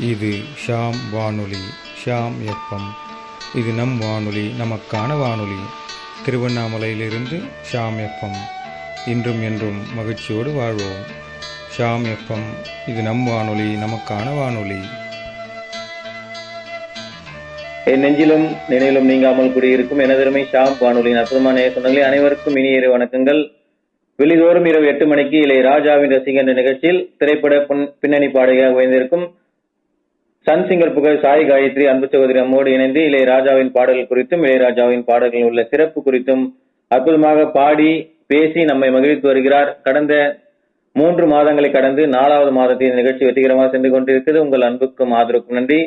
இது ஷாம் வானொலி, ஷாம் எஃப்எம். இது நம் வானொலி, நமக்கான வானொலி. திருவண்ணாமலையிலிருந்து ஷாம் எஃப்எம். இன்றும் என்றும் மகிழ்ச்சியோடு வாழ்வோம். ஷாம் எஃப்எம், இது நம் வானொலி, நமக்கான வானொலி. என் நெஞ்சிலும் நினைவிலும் நீங்காமல் கூடியிருக்கும் எனதருமை ஷாம் வானொலியின் அற்புதமான சொந்தங்களே, அனைவருக்கும் இனிய இரவு வணக்கங்கள். வெளிதோறும் இரவு 8 மணிக்கு இளையராஜாவின் ரசிகர் என்ற நிகழ்ச்சியில் திரைப்பட பின்னணி பாடகியாக உயர்ந்திருக்கும் சன் சிங்கர் புகழ் சாய் காயத்ரி அன்பு சகோதரி அம்மோடு இணைந்து இளையராஜாவின் பாடல்கள் குறித்தும் இளையராஜாவின் பாடல்களில் உள்ள சிறப்பு குறித்தும் அற்புதமாக பாடி பேசி நம்மை மகிழ்த்து வருகிறார். கடந்த 3 மாதங்களை கடந்து 4வது மாதத்தின் நிகழ்ச்சி வெற்றிகரமாக சென்று கொண்டிருக்கிறது. உங்கள் அன்புக்கும் ஆதரவுக்கும் நன்றி.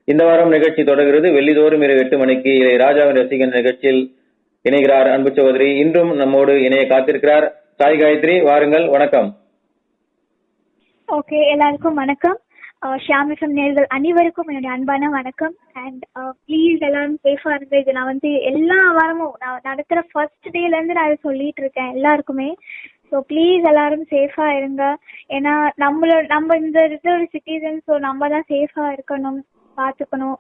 இந்த வாரம் நிகழ்ச்சி தொடர்கிறது. வெள்ளிதோறும் இரவு 8 மணிக்கு இளையராஜாவின் ரசிகர் நிகழ்ச்சியில் இணைகிறார் அன்பு சகோதரி. இன்றும் நம்மோடு இணைய காத்திருக்கிறார் சாய் காயத்ரி. வாருங்கள். வணக்கம். ஓகே, எல்லாருக்கும் வணக்கம். ஷாம் எஃப்எம் நேயர்கள் அனைவருக்கும் என்னுடைய அன்பான வணக்கம். அண்ட் ப்ளீஸ் எல்லாரும் சேஃபா இருந்து. இது நான் எல்லா வாரமும் நான் நடத்துற ஃபர்ஸ்ட் டேல இருந்து நான் சொல்லிட்டு இருக்கேன் எல்லாருக்குமே. ஸோ ப்ளீஸ் எல்லாரும் சேஃபா இருங்க. ஏன்னா நம்ம இந்த ஒரு சிட்டிசன், ஸோ நம்ம தான் சேஃபா இருக்கணும், பார்த்துக்கணும்.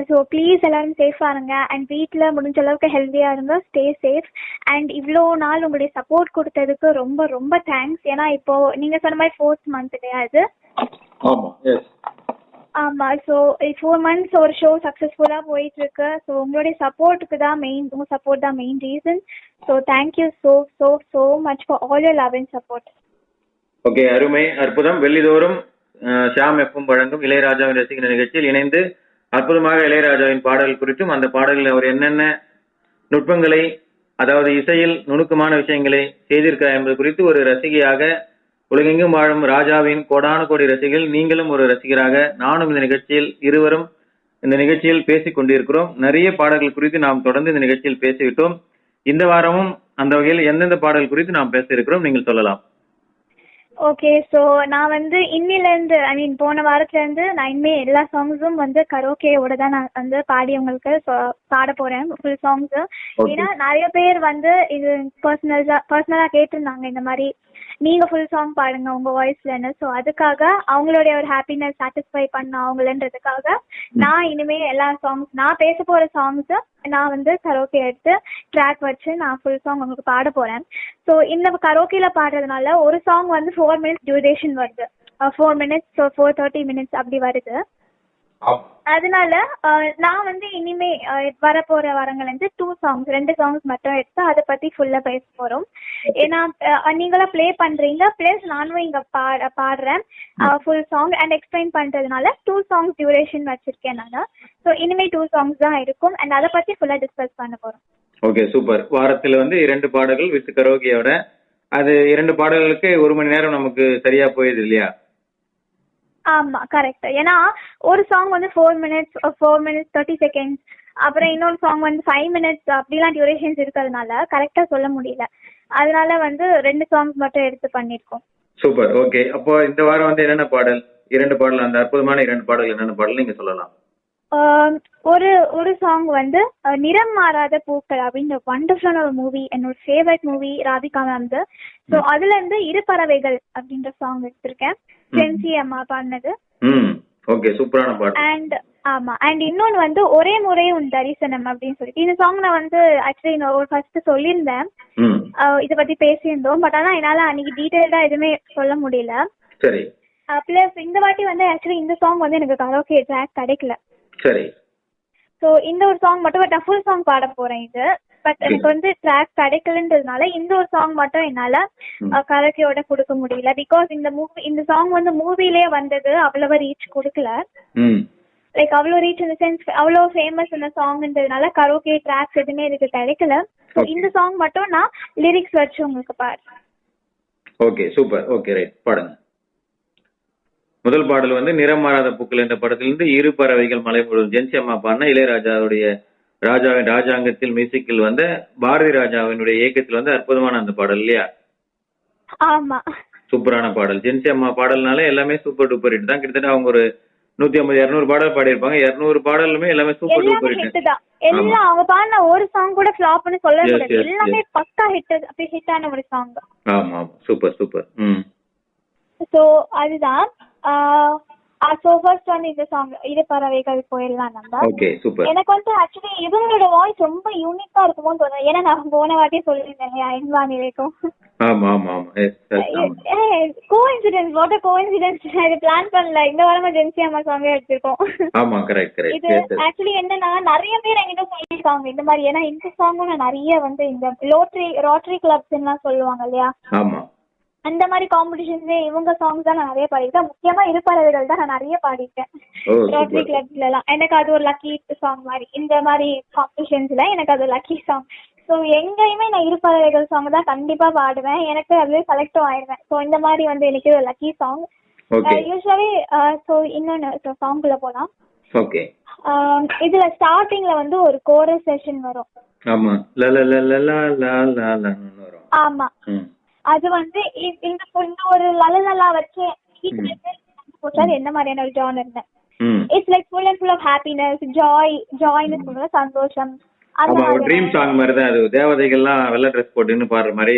ஸோ ப்ளீஸ் எல்லாரும் சேஃபா இருங்க. அண்ட் வீட்டில் முடிஞ்ச அளவுக்கு ஹெல்த்தியா இருங்க. Stay safe. அண்ட் இவ்வளோ நாள் உங்களுடைய சப்போர்ட் கொடுத்ததுக்கு ரொம்ப ரொம்ப தேங்க்ஸ். ஏன்னா இப்போ நீங்க சொன்ன மாதிரி 4th மந்த் கிடையாது. ஆமா, ஸோ 4 months ஒரு ஷோ சக்சஸ்ஃபுல்லா போயிட்டு இருக்கு. ஸோ உங்களுடைய சப்போர்ட்டுக்கு தான் மெயின், உங்க சப்போர்ட் தான் main reason. So thank you so much for all your love and support. Okay, அருமை, அற்புதம். வெள்ளிதோறும் ஷாம் எஃப்எம் வழங்கும் இளையராஜாவின் ரசிகர் நிகழ்ச்சியில் இணைந்து அற்புதமாக இளையராஜாவின் பாடல் குறித்தும் அந்த பாடலில் அவர் என்னென்ன நுட்பங்களை, அதாவது இசையில் நுணுக்கமான விஷயங்களை செய்திருக்கிறார் என்பது குறித்து ஒரு ரசிகையாக உலகெங்கும் வாழும் ராஜாவின் கோடான கோடி ரசிகர்கள், நீங்களும் ஒரு ரசிகராக நானும் இந்த நிகழ்ச்சியில் இருவரும் இந்த நிகழ்ச்சியில் பேசிக் கொண்டிருக்கிறோம். நிறைய பாடல்கள் குறித்து நாம் தொடர்ந்து இந்த நிகழ்ச்சியில் பேசிவிட்டோம். இந்த வாரமும் அந்த வகையில் எந்தெந்த பாடல் குறித்து நாம் பேச இருக்கிறோம், நீங்கள் சொல்லலாம். ஓகே, ஸோ நான் இன்னிலேருந்து போன வாரத்துல இருந்து நான் இனிமே எல்லா சாங்ஸும் கரோக்கேயோட தான் நான் பாடி உங்களுக்கு பாட போறேன், ஃபுல் சாங்ஸ். ஏன்னா நிறைய பேர் இது பர்சனலா கேட்டிருந்தாங்க, இந்த மாதிரி நீங்க ஃபுல் சாங் பாடுங்க உங்க வாய்ஸ்லன்னு. ஸோ அதுக்காக அவங்களுடைய ஒரு ஹாப்பினஸ் சாட்டிஸ்ஃபை பண்ண அவங்களன்றதுக்காக நான் இனிமே எல்லா சாங்ஸ், நான் பேச போற சாங்ஸ் நான் கரோக்கே எடுத்து ட்ராக் வச்சு நான் ஃபுல் சாங் உங்களுக்கு பாட போறேன். ஸோ இந்த கரோக்கேல பாடுறதுனால ஒரு சாங் 4 minutes டியூரேஷன் வருது. 4 minutes, ஸோ 4:30 minutes அப்படி வருது. அதனால நான் இனிமே வரப்போற வாரங்கள் 2 songs மட்டும் எடுத்து அதை பத்தி ஃபுல்லா பேச போறோம். ஏன்னா நீங்களா பிளே பண்றீங்க, பிளஸ் நானும் இங்க பாடுறேன் ஃபுல் சாங் அண்ட் எக்ஸ்பிளைன் பண்றதுனால 2 songs டியூரேஷன் வச்சிருக்கேன் நான். ஸோ இனிமே 2 songs தான் இருக்கும் அண்ட் அதை பத்தி ஃபுல்லா டிஸ்கஸ் பண்ண போறோம். Okay, super. வாரத்துல 2 பாடல்கள் வித் கரோக்கியோட, அது 2 பாடல்களுக்கு 1 மணி நேரம் நமக்கு சரியா போயிடுது இல்லையா? ஆமா, கரெக்ட். ஏன்னா ஒரு சாங் 4 minutes, 4 minutes 30 seconds, அப்புறம் இன்னொரு சாங் 5 minutes அப்படிலாம் டியூரேஷன்ஸ் இருக்கிறதுனால கரெக்டா சொல்ல முடியல. அதனால 2 songs மட்டும் எடுத்து பண்ணிருக்கோம். சூப்பர். ஓகே, அப்போ இந்த வாரம் என்னென்ன பாடல், 2 பாடல், அந்த அற்புதமான 2 பாடல் என்னென்ன பாடல் நீங்க சொல்லலாம்? ஒரு சாங் நிறம் மாறாத பூக்கள் அப்படின்னு வண்டர்ஃபுல்லான ஒரு மூவி, என்னோட favourite movie Radhika ma'am. So அதுல இருந்து இரு பறவைகள் அப்படின்ற சாங் எடுத்திருக்கேன், ஜென்சி அம்மா பாடினது. ஓகே, சூப்பரான பாட்டு. அண்ட் ஆமா, அண்ட் இன்னொன்னு ஒரே முறை உன் தரிசனம் அப்படின்னு சொல்லிட்டு இந்த சாங் நான் ஆக்சுவலி நான் ஃபர்ஸ்ட் சொல்லியிருந்தேன், இதை பத்தி பேசியிருந்தோம். பட் ஆனா என்னால அன்னைக்கு டீடைல்டா எதுவுமே சொல்ல முடியல. சரி. பிளஸ் இந்த வாட்டி ஆக்சுவலி இந்த சாங் எனக்கு கரோக்கே ட்ராக் கிடைக்கல. சரி. சோ இந்த ஒரு சாங் மட்டும் நான் ஃபுல் சாங் பாட போறேன் இது. பட் எனக்கு ட்ராக் கிடைக்கலன்றதுனால இந்த ஒரு சாங் மட்டும் என்னால கரோக்கேயோட கொடுக்க முடியல. பிகாஸ் இந்த சாங் மூவிலே வந்தது அவ்வளவு ரீச் கொடுக்கல. லைக் அவ்வளோ ரீச் இந்த சென்ஸ் அவ்வளோ ஃபேமஸ் இந்த சாங்ன்றதுனால கரோக்கே ட்ராக்ஸ் எதுவுமே இதுக்கு கிடைக்கல. ஸோ இந்த சாங் மட்டும் நான் லிரிக்ஸ் வச்சு உங்களுக்கு பாடுறேன். Okay, super. ஓகே, ரைட், பாடுங்க. முதல் பாடல் நிறம் மாறாத பூக்கள் என்ற படத்திலிருந்து இரு பறவைகள் மலை முழுவதும், ஜென்சி அம்மா பாடின, இளையராஜாவுடைய ராஜாவின் ராஜாங்கத்தில் மியூசிக்கில் பாரதி ராஜாவினுடைய இயக்கத்தில் அற்புதமான அந்த பாடல் இல்லையா? ஆமா, சூப்பரான பாடல். ஜென்சி அம்மா பாடல்னால எல்லாமே சூப்பர் டூப்பர் ஹிட் தான். கிட்டத்தட்ட அவங்க ஒரு 150-200 பாடல் பாடியிருப்பாங்க. 200 பாடலுமே எல்லாமே சூப்பர் டூப்பர் ஹிட் தான். எல்லாம் அவங்க பாடின ஒரு சாங் கூட ஃபிளாப்னு சொல்ல முடியாது, எல்லாமே பக்கா ஹிட்டான ஒரு சாங். ஆமா, சூப்பர் சூப்பர். சோ அதுதான் ஸோ ஃபர்ஸ்ட் வந்து இந்த சாங் இரு பறவைகள் போயிடலாம் நம்ம. Okay super. எனக்கு வந்து ஆக்சுவலி இவங்களோட வாய்ஸ் ரொம்ப யூனிக்கா இருக்குமோன்னு தோணுது. ஏன்னா நான் போன வாட்டியே சொல்லியிருந்தேன் இல்லையா என்வானிலேக்கும். ஆமா ஆமா ஆமா கோஇன்சிடென்ஸ், வாட் அ கோஇன்சிடென்ஸ். இது பிளான் பண்ணல. இந்த வாரமா ஜென்சி அம்மா சாங்கே எடுத்திருக்கோம். ஆமா கரெக்ட் கரெக்ட். இது ஆக்சுவலி என்னன்னா நிறைய பேர் என்கிட்ட சொல்லியிருக்காங்க இந்த மாதிரி. ஏன்னா இந்த சாங்கும் நான் நிறைய வந்து இந்த ரோட்டரி கிளப்ஸ் எல்லாம் சொல்லுவாங்க இல்லையா, ஆமா அந்த மாதிரி காம்படிஷன்ஸ்ல இவங்க சாங்ஸ் தான் நான் நிறைய பாடிருக்கேன். முக்கியமா இருப்பறவைகள் தான் நான் நிறைய பாடிருக்கேன் ரோட்டரி கிளப்ஸ்ல எல்லாம். எனக்கு அது ஒரு லக்கி சாங் மாதிரி. இந்த மாதிரி காம்படிஷன்ஸ்ல எனக்கு அது லக்கி சாங். ஸோ எங்கேயுமே நான் இருப்பறவைகள் சாங் தான் கண்டிப்பா பாடுவேன். எனக்கு அதுல செலக்டும் ஆயிடுவேன். ஸோ இந்த மாதிரி வந்து எனக்கு ஒரு லக்கி சாங். யூஸ்வலி ஸோ இன்னொன்னு சாங்குள்ள போலாம். ஓகே. இதுல ஸ்டார்டிங்ல வந்து ஒரு கோரஸ் செஷன் வரும். ஆமா ல ல ல ல ல ல ல ல வரும். ஆமா அது வந்து இந்த ஒரு லலலலா வச்சு என்ன மாதிரியான ஒரு genre. It's like full and full of happiness, ஜாய்னஸ் சொல்ற சந்தோஷம். ஆமா ஒரு ட்ரீம் சாங் மாதிரி தான் அது. தேவதைகள்லாம் வெள்ளை ட்ரெஸ் போட்டுன்னு பாடுற மாதிரி,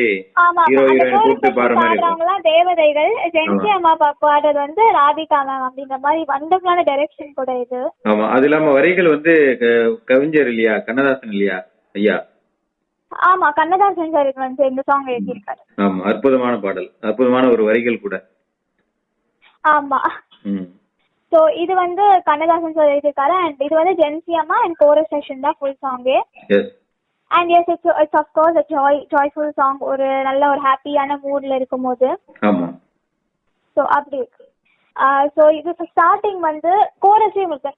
ஹீரோ ஹீரோயின் கூப்பிட்டு பாடுற மாதிரி இருக்கும். தேவதைகள் ஜென்சி அம்மா பாடுறது வந்து ராதிகா மேம் அப்படின்ற மாதிரி வண்டர்ஃபுல்லான டைரக்ஷன் கூட இது. ஆமா அது இல்லாம வரிகள் வந்து கவிஞர் இல்லையா, கண்ணதாசன் இல்லையா ஐயா? ஆமா கண்ணதாசன் சார் வந்து இந்த சாங் எழுதியிருக்காரு. ஆமா அற்புதமான பாடல், அற்புதமான ஒரு வரிகள் கூட. ஆமா சோ இது வந்து கண்ணதாசன் சார் எழுதியிருக்காரு. அண்ட் இது வந்து ஜென்சி அம்மா அண்ட் கோரஸ் செஷன் தான் ஃபுல் சாங்கே. And yes it's of course joyful song. ஒரு நல்ல ஒரு ஹாப்பியான மூட்ல இருக்கும்போது. ஆமா சோ அப்படி இருக்கு. சோ இது ஸ்டார்டிங் வந்து கோரஸே உங்களுக்கு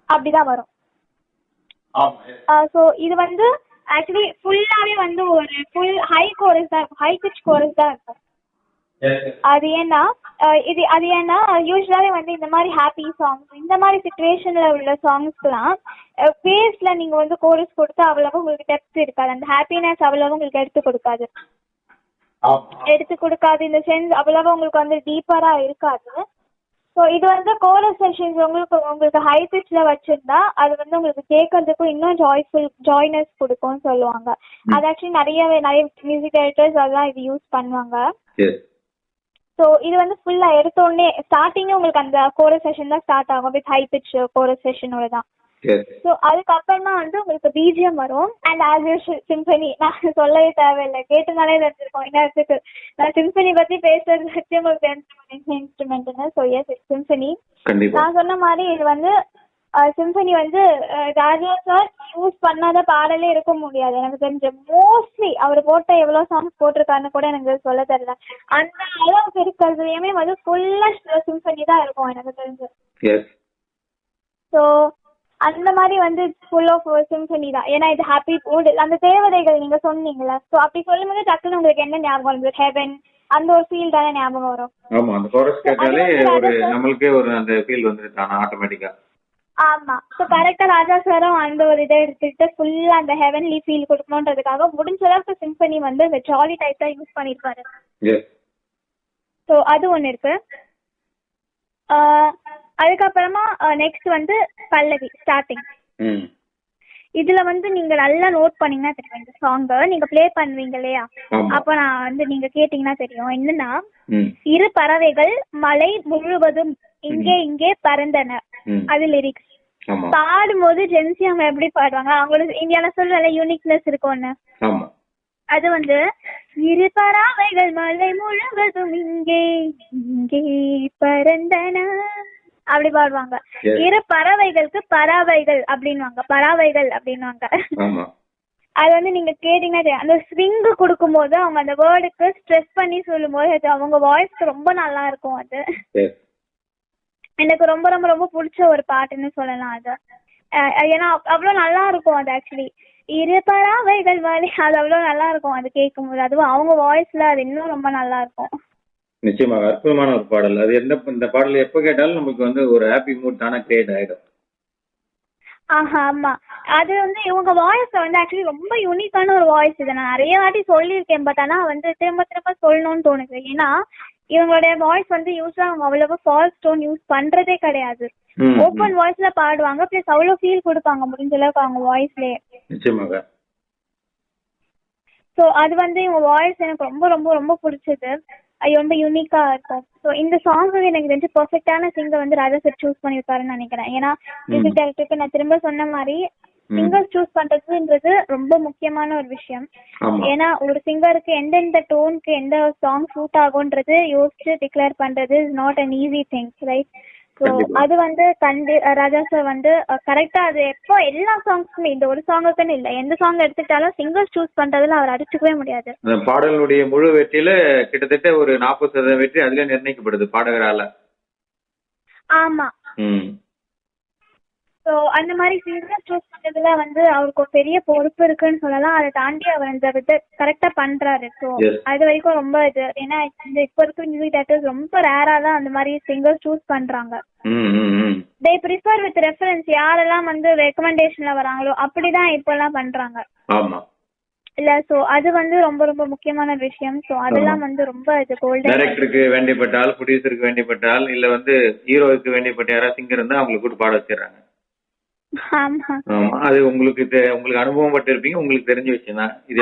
அப்படிதான் வரும். சோ இது வந்து ஆக்சுவலி ஃபுல்லாவே வந்து ஒரு ஃபுல் ஹை கோரஸ் தான், ஹை பிட்ச் கோரஸ் தான் இருக்கும். அது ஏன்னா யூஸ்வலாவே வந்து இந்த மாதிரி ஹாப்பி சாங்ஸ், இந்த மாதிரி சிச்சுவேஷன்ல உள்ள சாங்ஸ்க்குலாம் பேஸ்ல நீங்க வந்து கோரஸ் கொடுத்தா அவ்வளவு உங்களுக்கு டெப்த் இருக்காது. அந்த ஹாப்பினஸ் அவ்வளவு உங்களுக்கு எடுத்து கொடுக்காது. இந்த சென்ஸ் அவ்வளவு உங்களுக்கு வந்து டீப்பரா இருக்காது. ஸோ இது வந்து கோரஸ் செஷன்ஸ் உங்களுக்கு ஹை பிட்ச்ல வச்சிருந்தா அது வந்து உங்களுக்கு கேட்கறதுக்கும் இன்னும் ஜாய்னஸ் கொடுக்கும்னு சொல்லுவாங்க. அது ஆக்சுவலி நிறைய மியூசிக் டைரக்டர்ஸ் அதெல்லாம் இது யூஸ் பண்ணுவாங்க. ஸோ இது வந்து ஃபுல்லா எடுத்த உடனே ஸ்டார்டிங்கே உங்களுக்கு அந்த கோரஸ் செஷன் தான் ஸ்டார்ட் ஆகும் வித் ஹை பிட்ச் கோரஸ் செஷனோட தான். ஸோ அதுக்கப்புறமா வந்து உங்களுக்கு பிஜிஎம் வரும். And as usual symphony. நான் சொல்லவே தேவையில்லை, கேட்டனாலே தெரிஞ்சிருக்கோம். இன்னும் நான் சிம்பனி பத்தி பேசுறது வச்சு உங்களுக்கு தெரிஞ்சிருக்கோம் இன்ஸ்ட்ருமெண்ட்னு. So S symphony. நான் சொன்ன மாதிரி இது வந்து சிம்பனி வந்து ராஜா சார் யூஸ் பண்ணாத பாடலே இருக்க முடியாது எனக்கு தெரிஞ்ச. மோஸ்ட்லி அவர் போட்ட எவ்வளவு சாங்ஸ் போட்டிருக்காருன்னு கூட எனக்கு சொல்ல தெரியல. அந்த அளவுக்கு இருக்கிறதுலயுமே வந்து ஃபுல்லா சிம்பனி தான் இருக்கும் எனக்கு தெரிஞ்சு. ஸோ அந்த மாதிரி வந்து ஃபுல் ஆஃப் சிம்பனி தான். ஏன்னா இது ஹாப்பி மூட். அந்த தேவதைகள் நீங்க சொன்னீங்களா, ஸோ அப்படி சொல்லும்போது டக்குன்னு உங்களுக்கு என்ன ஞாபகம் வரும்? ஹெவன் அந்த ஒரு ஃபீல் தானே ஞாபகம் வரும். ஆமா அந்த கோரஸ் கேட்டாலே ஒரு நமக்கே ஒரு அந்த ஃபீல் வந்துருது ஆட்டோமேட்டிக்கா. ஆமா ஸோ கரெக்டா ராஜா சாரும் அந்த ஒரு இதை எடுத்துட்டு ஃபுல்லா அந்த ஹெவன்லி ஃபீல் கொடுக்கணுன்றதுக்காக முடிஞ்ச அளவுக்கு சிம்பனி வந்து அந்த ஜாலி டைப் தான் யூஸ் பண்ணிருப்பாரு. ஸோ அது ஒண்ணு இருக்கு. அதுக்கப்புறமா நெக்ஸ்ட் வந்து பல்லவி ஸ்டார்டிங். இதுல வந்து நீங்க நல்லா நோட் பண்ணீங்கன்னா தெரியும். இந்த சாங்க நீங்க பிளே பண்ணுவீங்க இல்லையா, அப்ப நான் வந்து நீங்க கேட்டீங்கன்னா தெரியும். என்னன்னா இரு பறவைகள் மலை முழுவதும் இங்கே இங்கே பறந்தன, அது லிரிக்ஸ். பாடும்போது ஜென்சி அவங்க எப்படி பாடுவாங்க, அவங்களோட இந்தியால சொல்ற யூனிக்னஸ் இருக்கும்னு. அது வந்து இரு பறவைகள் மலை முழுவதும் இங்கே இங்கே பறந்தன அப்படி பாடுவாங்க. இரு பறவைகளுக்கு பறவைகள் அப்படின்வாங்க, பறவைகள் அப்படின்வாங்க. அது வந்து நீங்க கேட்டீங்கன்னா அந்த ஸ்விங் கொடுக்கும் போது அவங்க அந்த வேர்டுக்கு ஸ்ட்ரெஸ் பண்ணி சொல்லும் போது அவங்க வாய்ஸ்க்கு ரொம்ப நல்லா இருக்கும். அது எனக்கு ரொம்ப ரொம்ப ரொம்ப பிடிச்ச ஒரு பாட்டுன்னு சொல்லலாம் அது. ஏன்னா அவ்வளவு நல்லா இருக்கும் அது. ஆக்சுவலி இரு பறவைகள் வழி அது அவ்வளவு நல்லா இருக்கும் அது கேட்கும் போது. அதுவும் அவங்க வாய்ஸ்ல அது இன்னும் ரொம்ப நல்லா இருக்கும். நிச்சயமாக அற்புதமான ஒரு பாடல். அது இந்த பாடல் எப்ப கேட்டாலும் நமக்கு வந்து ஒரு ஹாப்பி மூட் தானே கிரியேட் ஆயிடும். ஆமா அது வந்து இவங்க வாய்ஸ் வந்து ஆக்சுவலி ரொம்ப யூனிக்கான ஒரு வாய்ஸ். இதை நான் நிறைய வாட்டி சொல்லியிருக்கேன். பட் ஆனா வந்து திரும்ப திரும்ப சொல்லணும்னு தோணுது. ஏன்னா இவங்களுடைய வாய்ஸ் வந்து யூஸ்வலா அவங்க அவ்வளவா ஃபால்ஸ் டோன் யூஸ் பண்றதே கிடையாது. ஓப்பன் வாய்ஸ்ல பாடுவாங்க, பிளஸ் அவ்வளவு ஃபீல் கொடுப்பாங்க முடிஞ்ச அளவுக்கு அவங்க வாய்ஸ்லயே. நிச்சயமாக. ஸோ அது வந்து இவங்க வாய்ஸ் எனக்கு ரொம்ப ரொம்ப ரொம்ப பிடிச்சது. அது ரொம்ப யூனிக்கா இருக்கும். ஸோ இந்த சாங் வந்து எனக்கு தெரிஞ்சு பெர்ஃபெக்டான சிங்கர் வந்து ராஜா சார் சூஸ் பண்ணியிருக்காருன்னு நினைக்கிறேன். ஏன்னா மியூசிக் டைரக்டருக்கு நான் திரும்ப சொன்ன மாதிரி சிங்கர் சூஸ் பண்றதுன்றது ரொம்ப முக்கியமான ஒரு விஷயம். ஏன்னா ஒரு சிங்கருக்கு எந்தெந்த டோனுக்கு எந்த சாங் சூட் ஆகும்ன்றது யோசிச்சு டிக்ளேர் பண்றது is not an easy thing, right? So அது வந்து ராஜா சார் வந்து கரெக்டா அது எப்போ எல்லா சாங்ஸுமே, இந்த ஒரு சாங்குக்குன்னு இல்லை, எந்த சாங் எடுத்துக்கிட்டாலும் சிங்கர் சூஸ் பண்றதுல அவர் அடிச்சுக்கவே முடியாது. பாடலுடைய முழு வெற்றியில கிட்டத்தட்ட ஒரு 40% வெற்றி அதுல நிர்ணயிக்கப்படுது பாடகரால. ஆமா. ஸோ அந்த மாதிரி சிங்கர் சூஸ் பண்றதுல வந்து அவருக்கு ஒரு பெரிய பொறுப்பு இருக்குன்னு சொல்லலாம். அதை தாண்டி அவர் அந்த வித கரெக்டா பண்றாரு. ஸோ அது வரைக்கும் ரொம்ப இது, ஏன்னா இந்த இப்ப இருக்க மியூசிக் டைரக்டர்ஸ் ரொம்ப ரேரா தான் அந்த மாதிரி சிங்கர் சூஸ் பண்றாங்க. தே ப்ரிஃபர் வித் ரெஃபரன்ஸ், யாரெல்லாம் வந்து ரெக்கமெண்டேஷன்ல வராங்களோ அப்படிதான் இப்ப எல்லாம் பண்றாங்க இல்ல. சோ அது வந்து ரொம்ப ரொம்ப முக்கியமான விஷயம். சோ அதெல்லாம் வந்து ரொம்ப இது கோல்டன். டைரக்டருக்கு வேண்டியப்பட்டால், ப்ரொடியூசருக்கு வேண்டியப்பட்டால், இல்ல வந்து ஹீரோவுக்கு வேண்டியப்பட்ட யாராவது சிங்கர் இருந்தா அவங்களுக்கு கூட பாட வச்சிடறாங்க. ஆமா, அது உங்களுக்கு அனுபவம் பட்டு இருப்பீங்க, உங்களுக்கு தெரிஞ்ச விஷயம் தான் இது.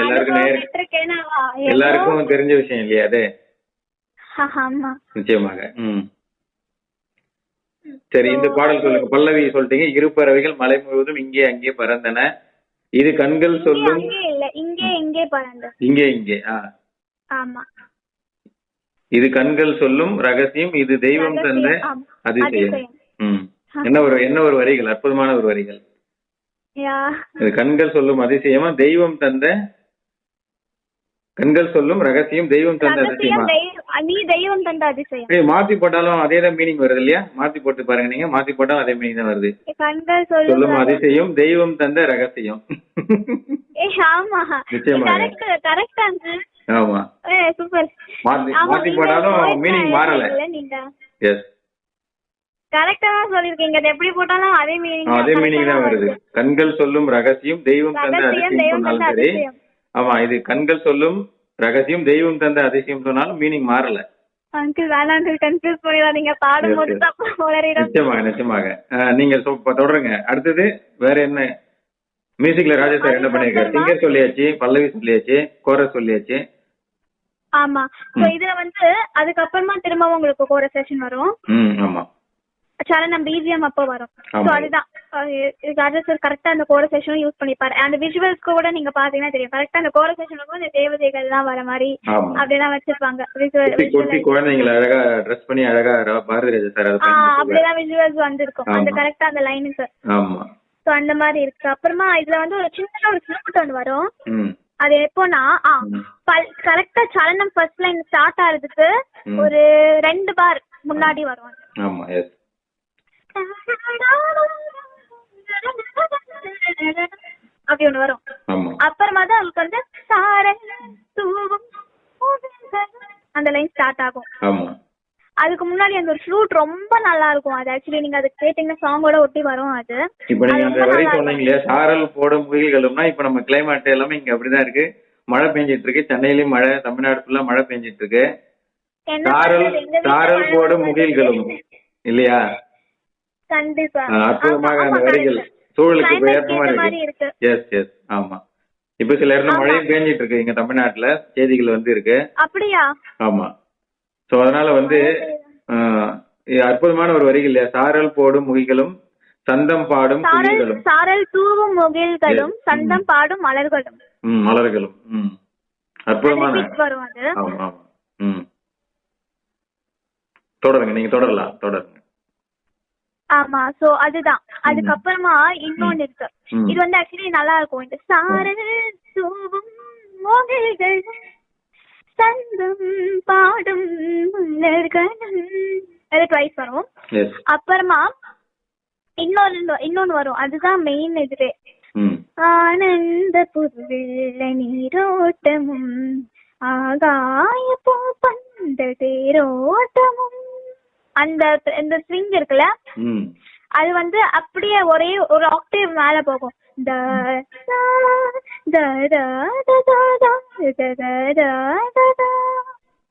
எல்லாருக்கும் தெரிஞ்ச விஷயம் இல்லையா அது? ஆமா, நிச்சயமாக. சரி, இந்த பாடல் சொல்லுங்க. பல்லவி சொல்லிட்டீங்க. இரு பறவைகள் மலை முழுவதும் இங்கே அங்கே பறந்தன, இது கண்கள் சொல்லும். இங்கே இங்கே ஆமா. இது கண்கள் சொல்லும் ரகசியம், இது தெய்வம் தந்த அதிசயம். என்ன ஒரு வரிகள், அற்புதமான ஒரு வரிகள். இது கண்கள் சொல்லும் அதிசயமா, தெய்வம் தந்த, கண்கள் சொல்லும் ரகசியம், தெய்வம் தந்த அதிசயமா? நீ தெய்வம் தந்த அதிசயம். மாத்தி போட்டாலும் அதேதான் மீனிங் வருது இல்லையா? மாத்தி போட்டு பாருங்க, நீங்க மாத்தி போட்டாலும் அதே மீனிங் தான் வருது. கண்கள் சொல்லும் அதிசயம், தெய்வம் தந்த ரகசியம். ஆமா, சூப்பர். மாத்தி போட்டாலும் மீனிங் மாறல. எஸ், கரெக்ட்டா சொல்லிருக்கீங்க. அது எப்படி போட்டாலும் அதே மீனிங் தான் வருது. கண்கள் சொல்லும் ரகசியம், தெய்வம் தந்த அதிசயம் சொன்னாலும் சரி. ஆமா, இது கண்கள் சொல்லும் ரகசியம், தெய்வம் தந்த அதிசயம் சொன்னாலும் மீனிங் மாறல. அங்கிள் வேணாம், கன்ஃபியூஸ் பண்ணிடாதீங்க, பாடும்போது தப்பு வளரிடும். நிச்சயமாக. நீங்க தொடருங்க. அடுத்தது வேற என்ன மியூசிக்ல ராஜா சார் என்ன பண்ணிருக்காரு? சிங்கர் சொல்லியாச்சு, பல்லவி சொல்லியாச்சு, கோரஸ் சொல்லியாச்சு. ஆமா. சோ இதுல வந்து அதுக்கப்புறமா திரும்பவும் உங்களுக்கு கோரஸ் செஷன் வரும். ஆமா, சரணம் பிஜிஎம் அப்போ வரும். சோ அதுதான் ராஜா சார் கரெக்டா அந்த கோரஸ் செஷனும் யூஸ் பண்ணிப்பாரு. அந்த விஷுவல்ஸ் கூட நீங்க பாத்தீங்கன்னா தெரியும், கரெக்டா அந்த கோரஸ் செஷனுக்கும் இந்த தேவதைகள் எல்லாம் வர மாதிரி அப்படிதான் வச்சிருப்பாங்க. குழந்தைங்களை அழகா ட்ரெஸ் பண்ணி அழகா பாரதி ராஜா சார் அப்படிதான் விஷுவல்ஸ் வந்திருக்கும் அந்த கரெக்டா அந்த லைனுக்கு. சோ அந்த மாதிரி இருக்கு. அப்புறமா இதுல வந்து ஒரு சின்ன ஒரு ஃப்ளூட் ஒன்று வரும். அது எப்போனா கரெக்டா சரணம் ஃபர்ஸ்ட் லைன் ஸ்டார்ட் ஆறதுக்கு ஒரு 2 பார் முன்னாடி வரும். அப்படி ஒண்ணு வரும். அப்புறமா தான் அவங்களுக்கு வந்து அந்த லைன் ஸ்டார்ட் ஆகும். அதுக்கு முன்னாடி அந்த ஒரு ஃப்ளூட் ரொம்ப நல்லா இருக்கும். அது ஆக்சுவலி நீங்க அது கேட்டீங்கன்னா சாங்கோட ஒட்டி வரும். அது இப்ப நீங்க அந்த வரி சொன்னீங்களே, சாரல் போடும் முகில்களும்னா, இப்ப நம்ம கிளைமேட் எல்லாமே இங்க அப்படிதான் இருக்கு. மழை பெஞ்சிட்டு இருக்கு, சென்னையிலயும் மழை, தமிழ்நாடு ஃபுல்லா மழை பெஞ்சிட்டு இருக்கு. சாரல் போடும் முகில்களும் இல்லையா? கண்டிப்பா, அற்புதமாக அந்த வரிகள் சூழலுக்கு ஏற்பமா இருக்கு. எஸ், ஆமா. இப்ப சில இடத்துல மழையும் பெஞ்சிட்டு இருக்கு இங்க தமிழ்நாட்டுல, செய்திகள் வந்து இருக்கு. அப்படியா? ஆமா. சோ அதனால வந்து அற்புதமான ஒரு வரிகள் இல்லையா? சாரல் போடும் முகில்களும், சந்தம் பாடும் குயில்களும், சாரல் தூவும் முகில்களும், சந்தம் பாடும் மலர்களும். மலர்களும் அற்புதமான வரும் அது. ஆமா. தொடருங்க, நீங்க தொடருங்க. ஆமா. சோ அதுதான். அதுக்கப்புறமா இன்னொன்னு இருக்கு. இது வந்து ஆக்சுவலி நல்லா இருக்கும். இந்த சாரல் தூவும் முகில்கள், சந்தம் பாடும் மலர்களும், அது ட்வைஸ் வரும். அப்புறமா இன்னொன்னு வரும். அதுதான் மெயின் இதுவே. ஆனந்த புதுவெள்ள நீரோட்டமும், ஆகாய பூ பந்த தேரோட்டமும். அந்த ஸ்விங் இருக்குல்ல, அது வந்து அப்படியே ஒரே ஒரு ஆக்டேவ் மேல போகும்.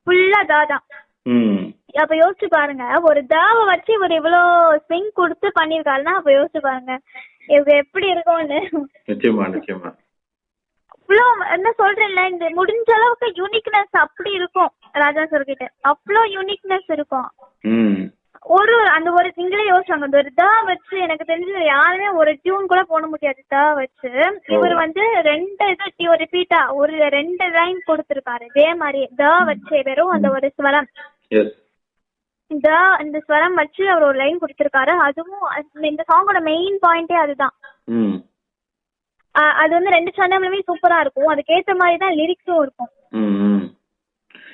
ஃபுல்லா தாதான். ம். அப்ப யோசிச்சு பாருங்க, ஒரு தாவ வச்சு இவர் இவ்வளவு ஸ்விங் கொடுத்து பண்ணிருக்காருன்னா அப்ப யோசிச்சு பாருங்க இது எப்படி இருக்கும்னு. நிச்சயமா நிச்சயமா. அவ்வளோ என்ன சொல்றேன்ல, இந்த முடிஞ்ச அளவுக்கு யூனிக்னஸ் அப்படி இருக்கும் ராஜா சார் கிட்ட, அவ்வளோ யூனிக்னஸ் இருக்கும். ம். அந்த ஒரு சிங்கிளே யோசிச்சாங்க, அந்த ஒரு தா வச்சு எனக்கு தெரிஞ்சு யாருமே ஒரு டியூன் கூட போட முடியாது தா வச்சு. இவர் வந்து ஒரு ரிப்பீட்டா ஒரு 2 லைன் கொடுத்திருக்காரு இதே மாதிரி தா வச்சு, வெறும் அந்த ஒரு ஸ்வரம் இந்த ஸ்வரம் வச்சு அவர் ஒரு லைன் கொடுத்திருக்காரு. அதுவும் இந்த சாங்கோட மெயின் பாயிண்டே அதுதான். அது வந்து 2 சேனலுமே சூப்பரா இருக்கும், அதுக்கேற்ற மாதிரி தான் லிரிக்ஸும் இருக்கும்.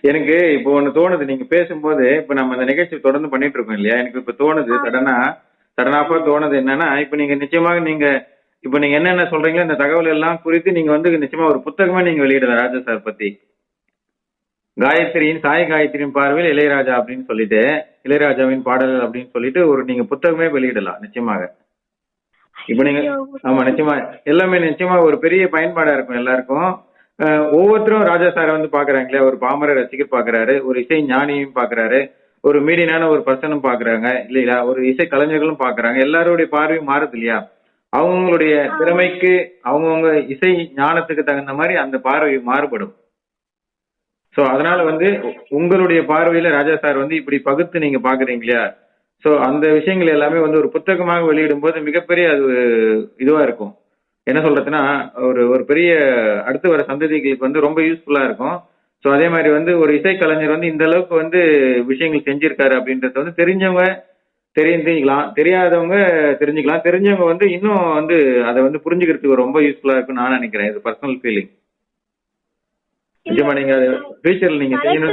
எனக்கு இப்போ ஒண்ணு தோணுது, நீங்க பேசும்போது இப்ப நம்ம இந்த நிகழ்ச்சி தொடர்ந்து பண்ணிட்டு இருக்கோம் இல்லையா, எனக்கு இப்ப தோணுது சடனாப்பா தோணுது என்னன்னா, இப்ப நீங்க நிச்சயமாக இப்ப நீங்க என்னென்ன சொல்றீங்களோ இந்த தகவல் எல்லாம் குறித்து நீங்க வந்து நிச்சயமா ஒரு புத்தகமா நீங்க வெளியிடலாம் ராஜா சார் பத்தி. சாய் காயத்ரியின் பார்வையில் இளையராஜா அப்படின்னு சொல்லிட்டு, இளையராஜாவின் பாடல்கள் அப்படின்னு சொல்லிட்டு ஒரு நீங்க புத்தகமே வெளியிடலாம் நிச்சயமாக. இப்ப நீங்க ஆமா நிச்சயமா எல்லாமே நிச்சயமா ஒரு பெரிய பயன்பாடா இருக்கும் எல்லாருக்கும். ஒவ்வொருத்தரும் ராஜா சாரை வந்து பாக்குறாங்க இல்லையா, ஒரு பாமர ரசிகர் பாக்குறாரு, ஒரு இசை ஞானியும் பாக்குறாரு, ஒரு மீடியனான ஒரு பர்சனும் பாக்குறாங்க இல்லையா, ஒரு இசை கலைஞர்களும் பாக்குறாங்க. எல்லாருடைய பார்வையும் மாறுது இல்லையா, அவங்களுடைய திறமைக்கு அவங்கவுங்க இசை ஞானத்துக்கு தகுந்த மாதிரி அந்த பார்வை மாறுபடும். சோ அதனால வந்து உங்களுடைய பார்வையில ராஜா சார் வந்து இப்படி பகுத்து நீங்க பாக்குறீங்க இல்லையா, சோ அந்த விஷயங்கள் எல்லாமே வந்து ஒரு புத்தகமாக வெளியிடும் போது மிகப்பெரிய அது இதுவா இருக்கும். என்ன சொல்றதுன்னா ஒரு பெரிய அடுத்து வர சந்ததிகளுக்கு வந்து ரொம்ப யூஸ்ஃபுல்லா இருக்கும். சோ அதே மாதிரி வந்து ஒரு இசை கலைஞர் வந்து இந்த அளவுக்கு வந்து விஷயங்கள் செஞ்சிருக்காரு அப்படின்றத வந்து தெரிஞ்சவங்க தெரிஞ்சுக்கலாம், தெரியாதவங்க தெரிஞ்சுக்கலாம், தெரிஞ்சவங்க வந்து இன்னும் வந்து அதை வந்து புரிஞ்சுக்கிறதுக்கு ரொம்ப யூஸ்ஃபுல்லா இருக்கும்னு நான் நினைக்கிறேன். இது பர்சனல் ஃபீலிங். நிச்சயமா நீங்க ஃபியூச்சர்ல நீங்க செய்யணும்.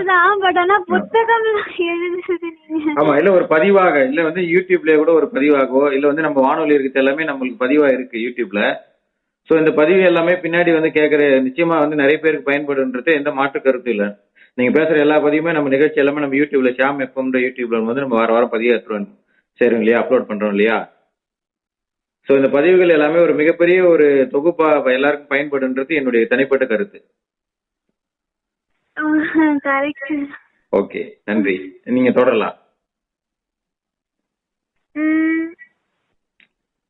ஆமா, இல்ல ஒரு பதிவாக இல்ல வந்து யூடியூப்ல கூட ஒரு பதிவாகவோ இல்ல வந்து நம்ம வானொலி இருக்கிறது எல்லாமே நம்மளுக்கு பதிவா இருக்கு யூடியூப்ல. சோ இந்த பதிவு எல்லாமே பின்னாடி வந்து கேட்கற நிச்சயமா வந்து நிறைய பேருக்கு பயன்படுன்றது எந்த மாற்று கருத்து இல்ல. நீங்க பேசுற எல்லா பதிவுமே நம்ம நிகழ்ச்சி எல்லாமே நம்ம யூடியூப்ல ஷாம் எஃப்எம் யூடியூப்ல வந்து நம்ம வாரம் பதிவு ஏற்றுவோம் சரிங்க இல்லையா, அப்லோட் பண்றோம் இல்லையா. சோ இந்த பதிவுகள் எல்லாமே ஒரு மிகப்பெரிய ஒரு தொகுப்பா எல்லாருக்கும் பயன்படுன்றது என்னுடைய தனிப்பட்ட கருத்து. ஓகே, நன்றி. நீங்க தொடரலாம்.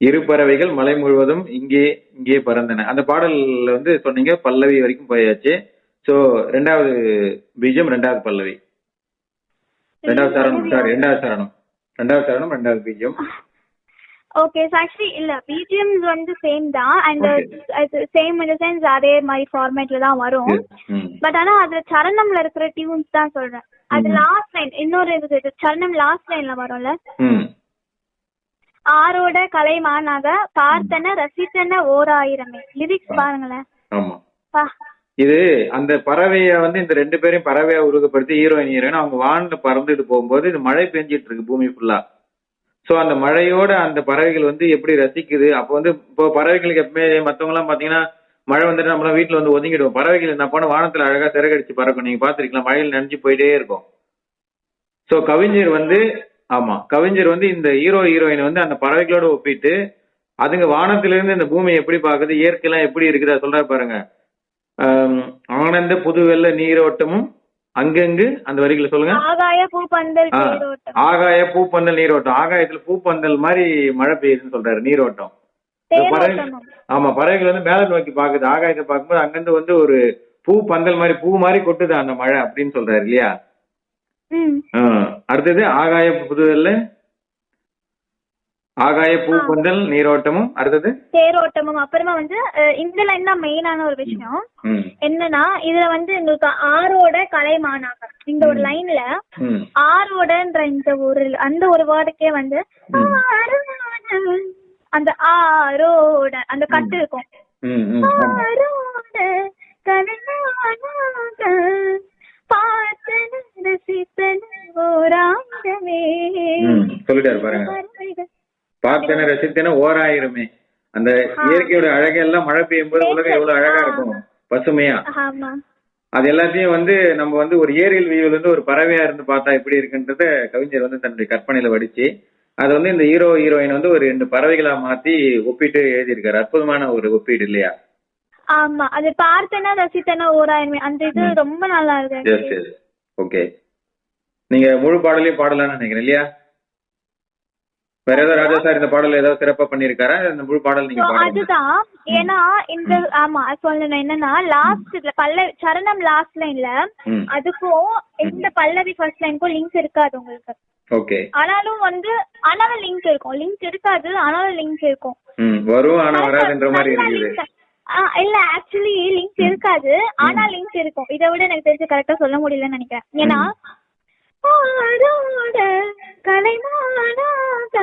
இரு பறவைகள் மலை முழுவதும் இங்கே இங்கே பறந்தன, அந்த பாடல்ல வந்து சொன்னீங்க பல்லவி வரைக்கும் போயாச்சு. சோ 2வது பீஜம் 2வது பல்லவி 2வது சரணம் 2வது பீஜம். ஓகே, ஆக்சுவலி இல்ல பிஜிஎம்ஸ் வந்து சேம் தான், and same in the sense அதே மாதிரி ஃபார்மேட்ல தான் வரும். பட் ஆனா அது சரணம்ல இருக்கிற டியூன்ஸ் தான் சொல்றேன். அது லாஸ்ட் லைன் இன்னொரு இது சரணம் லாஸ்ட் லைன்ல வரும்ல, ஆரோட கலைமானாக பார்த்தன ரசித்தன ஓர் ஆயிரமே. லிரிக்ஸ் பாருங்களேன். இது அந்த பறவைய வந்து இந்த 2 பேரையும் பறவையா உருவகப்படுத்தி ஹீரோயின் அவங்க வான்ல பறந்துட்டு போகும்போது இது மழை பெஞ்சிட்டு இருக்கு பூமி ஃபுல்லா. சோ அந்த மழையோட அந்த பறவைகள் வந்து எப்படி ரசிக்குது. அப்போ வந்து இப்போ பறவைகளுக்கு எப்பவுமே மத்தவங்க எல்லாம் பாத்தீங்கன்னா மழை வந்துட்டு நம்மளாம் வீட்டுல வந்து ஒதுங்கிடுவோம். பறவைகள் என்ன போன வானத்துல அழகா சிறகடிச்சு பறக்கும், நீங்க பாத்திருக்கலாம், மழையில் நினைச்சு போயிட்டே இருக்கும். சோ கவிஞர் வந்து இந்த ஹீரோயினை வந்து அந்த பறவைகளோட ஒப்பிட்டு அதுங்க வானத்திலிருந்து இந்த பூமியை எப்படி பாக்குது, இயற்கையெல்லாம் எப்படி இருக்குது சொல்றாரு பாருங்க. ஆனந்த புது வெள்ள நீரோட்டமும் அங்கங்கு, அந்த வரிகளை சொல்லுங்க. ஆகாய பூப்பந்தல் நீரோட்டம், ஆகாயத்துல பூப்பந்தல் மாதிரி மழை பெய்யுதுன்னு சொல்றாரு, நீரோட்டம். ஆமா, பறவைகள் வந்து மேல நோக்கி பாக்குது, ஆகாயத்தை பார்க்கும்போது அங்கிருந்து வந்து ஒரு பூ பந்தல் மாதிரி பூ மாதிரி கொட்டுது அந்த மழை அப்படின்னு சொல்றாரு இல்லையா. அடுத்தது ஆகாய புதுவெல்ல ஆகாய பூப்பந்தல் நீரோட்டமும், அடுத்தது தேரோட்டமும். அப்புறமா வந்து இந்த லைன் தான் மெயினான ஒரு விஷயம் என்னன்னா, இதுல வந்து உங்களுக்கு ஆரோட கலைமானாக இந்த ஒரு லைன்ல ஆரோடன்ற அந்த ஒரு வேர்டுக்கே வந்து அந்த ஆரோட அந்த கட்டு இருக்கும். ஆரோட கலைமானாக சொல்லிட்டாரு பாருங்க, பார்த்தன ரசித்தன ஓராயிரமே. அந்த இயற்கையோட அழகெல்லாம் மழை பெய்யும் போது உலகம் எவ்வளவு அழகா இருக்கும், பசுமையா. அது எல்லாத்தையும் வந்து நம்ம வந்து ஒரு ஏரியல் வியூல இருந்து ஒரு பறவையா இருந்து பார்த்தா எப்படி இருக்குன்றத கவிஞர் வந்து தன்னுடைய கற்பனையில வடிச்சு அதை வந்து இந்த ஹீரோயின் வந்து ஒரு 2 பறவைகளா மாத்தி ஒப்பிட்டு எழுதியிருக்காரு. அற்புதமான ஒரு ஒப்பீடு இல்லையா. ஆமா, அது பார்த்தனா ரசித்தனா ஓராயிரமே, அந்த இது ரொம்ப நல்லா இருக்கு. ஓகே, நீங்க முழு பாடலையும் பாடலாம்னு நினைக்கிறேன் இல்லையா? வேற ஏதாவது ராஜா சார் இந்த பாடல் ஏதாவது சிறப்பா பண்ணிருக்காரா? இந்த முழு பாடல் நீங்க பாடுங்க. அதுதான் ஏன்னா இந்த ஆமா சொல்லணும் என்னன்னா லாஸ்ட்ல சரணம் லாஸ்ட் லைன்ல அதுக்கும் இந்த பல்லவி ஃபர்ஸ்ட் லைனுக்கும் லிங்க் இருக்காது உங்களுக்கு. ஓகே. ஆனாலும் லிங்க் இருக்கும். லிங்க் இருக்காது ஆனாலும் லிங்க் இருக்கும். வரும் ஆனா வராதுன்ற மாதிரி இருக்குது. இல்ல ஆக்சுவலி லிங்க் இருக்காது ஆனா லிங்க் இருக்கும். இதை விட எனக்கு தெரிஞ்சு கரெக்டா சொல்ல முடியலன்னு நினைக்கிறேன். ஏன்னா கலைமானாக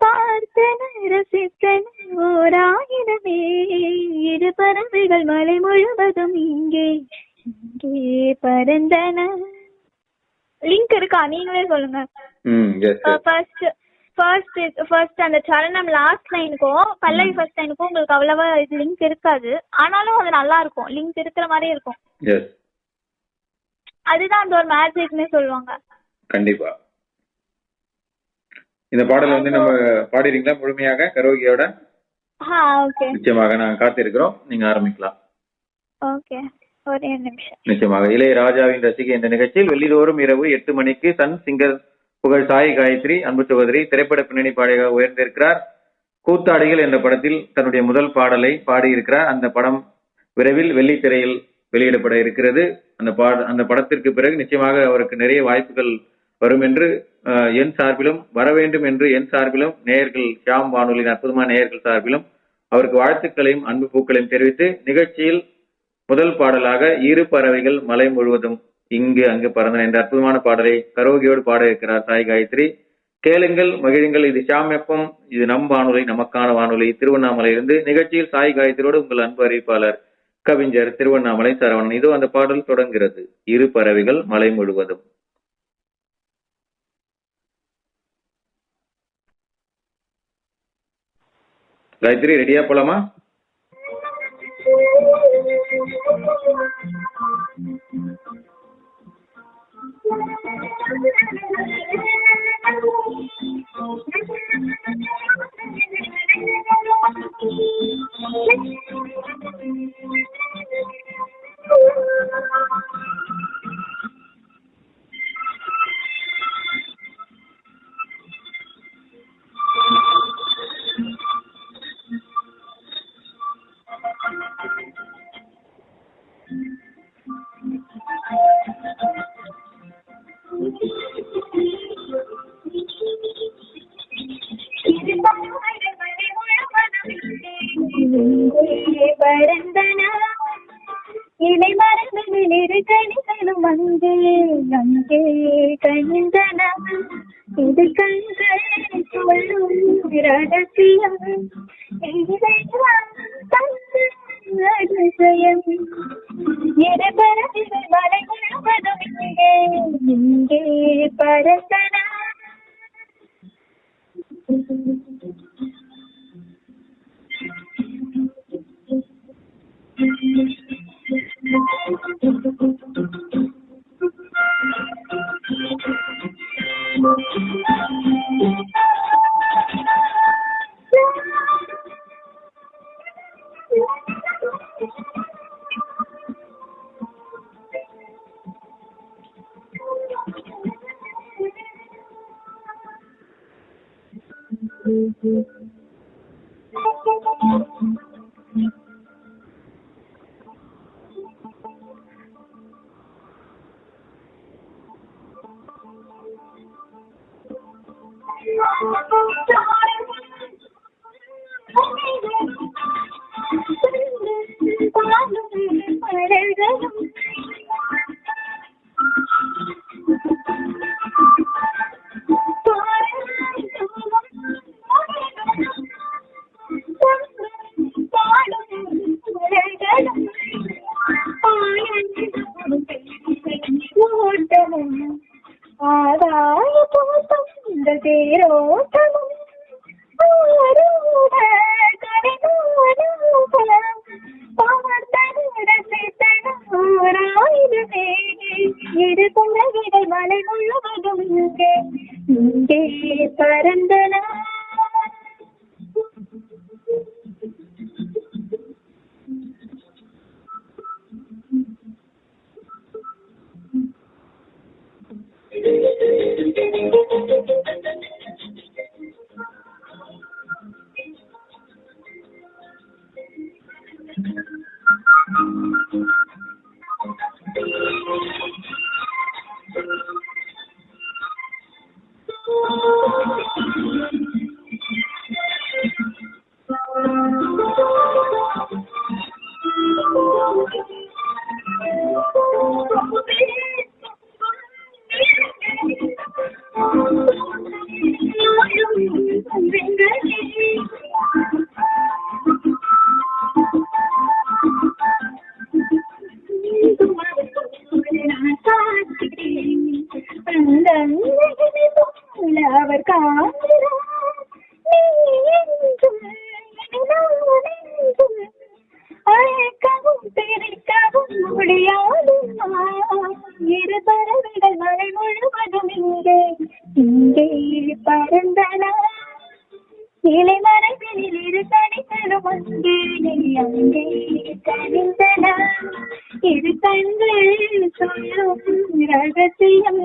பார்த்தன ரசித்தன ஓராயிரமே இரு பறவைகள் மலை முழுவதும் இங்கே இங்கே பறந்தன. லிங்க் இருக்கா? நீங்களே சொல்லுங்க. ஃபர்ஸ்ட் அந்த சரணம் லாஸ்ட் லைனுக்கும் பல்லவி ஃபர்ஸ்ட் லைனுக்கும் உங்களுக்கு அவ்வளவா இது லிங்க் இருக்காது ஆனாலும் அது நல்லா இருக்கும். லிங்க் இருக்கிற மாதிரியே இருக்கும். அதுதான் அந்த ஒரு மேஜிக்னே சொல்லுவாங்க. கண்டிப்பா. இந்த பாடலை வந்து நம்ம பாடிறீங்களா முழுமையாக கரோகியோட? ஓகே. நிச்சயமாக நாங்க காத்திருக்கிறோம். நீங்க ஆரம்பிக்கலாம். ஓகே, ஒரே நிமிஷம். நிச்சயமாக. இளையராஜாவின் ரசிகை இந்த நிகழ்ச்சியில் வெள்ளிதோறும் இரவு 8 மணிக்கு சன் சிங்கர் புகழ் சாய் காயத்ரி அன்பு சகோதரி திரைப்பட பின்னணி பாடகராக உயர்ந்திருக்கிறார். கூத்தாடிகள் என்ற படத்தில் தன்னுடைய முதல் பாடலை பாடியிருக்கிறார். அந்த படம் விரைவில் வெள்ளித்திரையில் வெளியிடப்பட இருக்கிறது. அந்த படத்திற்கு பிறகு நிச்சயமாக அவருக்கு நிறைய வாய்ப்புகள் வரும் என்று என் சார்பிலும் வர வேண்டும் என்று என் சார்பிலும் நேயர்கள் ஷியாம் வானொலியின் அற்புதமான நேயர்கள் சார்பிலும் அவருக்கு வாழ்த்துக்களையும் அன்பு பூக்களையும் தெரிவித்து நிகழ்ச்சியில் முதல் பாடலாக இரு பறவைகள் மலை முழுவதும் இங்கு அங்கு பறந்தன என்ற அற்புதமான பாடலை கரோகியோடு பாட இருக்கிறார் சாய் காயத்ரி. கேளுங்கள், மகிழுங்கள். இது ஷியாம் எஃப்எம், இது நம் வானொலி, நமக்கான வானொலி. திருவண்ணாமலையிலிருந்து நிகழ்ச்சியில் சாய் காயத்ரியோடு உங்கள் அன்பு அறிவிப்பாளர் கவிஞர் திருவண்ணாமலை சரவணன். இதோ அந்த பாடல் தொடங்குகிறது. இரு பறவைகள் மலை முழுவதும். காயத்ரி ரெடியா போலாமா? இலை மரங்களில் இரு கனிகளும் அங்கே அங்கே கனிந்தன. இது கண்கள் சொல்லும் ரகசியம், அதிசயம். இரு பறவைகள் மலை முழுவதும் இங்கே இங்கே பறந்தன. மலை முழுவதும் இங்கே இங்கே பறந்தன. அவர் காண்கிறார் நீ என்றும் அழைக்கவும் பிரிக்கவும் முடியாது இரு பறவைகள் மழை முழுவதும் இங்கே இங்கே பறந்தன இலை மரங்களில் இரு தனித்தலும் அங்கே அங்கே கனிந்தன இரு கண்கள் சொல்லும் ரகசியம்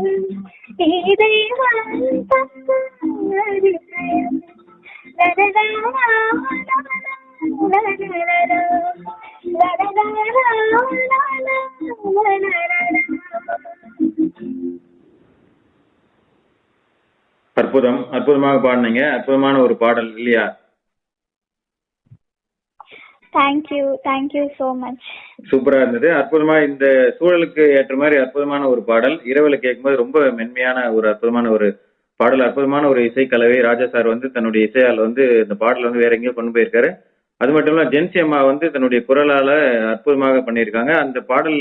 இறைவன் தந்த அதிசயம். அற்புதம், அற்புதமாக பாடினீங்க. அற்புதமான ஒரு பாடல் இல்லையா? Thank you so much. சூப்பரா இருந்தது. அற்புதமா இந்த சூழலுக்கு ஏற்ற மாதிரி அற்புதமான ஒரு பாடல். இரவுல கேட்கும்போது ரொம்ப மென்மையான ஒரு அற்புதமான ஒரு பாடல், அற்புதமான ஒரு இசைக்கலவை. ராஜா சார் வந்து தன்னுடைய இசையால் வந்து இந்த பாடல் வந்து வேற எங்கேயோ கொண்டு போயிருக்காரு. அது மட்டும் இல்ல ஜென்சி அம்மா வந்து தன்னுடைய குரலால அற்புதமாக பண்ணியிருக்காங்க. அந்த பாடல்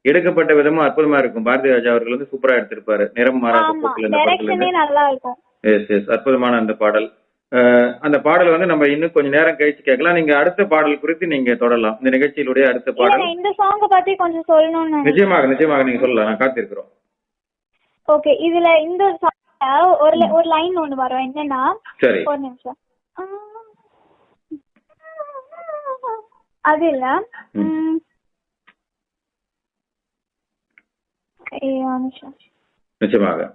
எடுக்கப்பட்ட விதமும் அற்புதமா இருக்கும். பாரதி ராஜா அவர்கள் வந்து சூப்பரா எடுத்திருப்பாரு. நிறம் மாறாத போக்கில் இந்த பாடல். எஸ் எஸ், அற்புதமான அந்த பாடல். அந்த பாடல் வந்து நம்ம இன்னும் கொஞ்ச நேரம் கழிச்சு கேட்கலாம். நீங்க அடுத்த பாடல் குறித்து நீங்க தொடரலாம். இந்த நிகழ்ச்சியிலுடைய அடுத்த பாடல் இந்த சாங் பத்தி கொஞ்சம் சொல்லணும்னு. நிச்சயமாக நிச்சயமாக நீங்க சொல்லலாம், நான் காத்திருக்கிறோம். ஓகே, இதுல இந்த சாங்ல ஒரு லைன் ஒண்ணு வரும். என்னன்னா, சரி, ஒரு நிமிஷம், அது இல்ல, நிச்சயமாக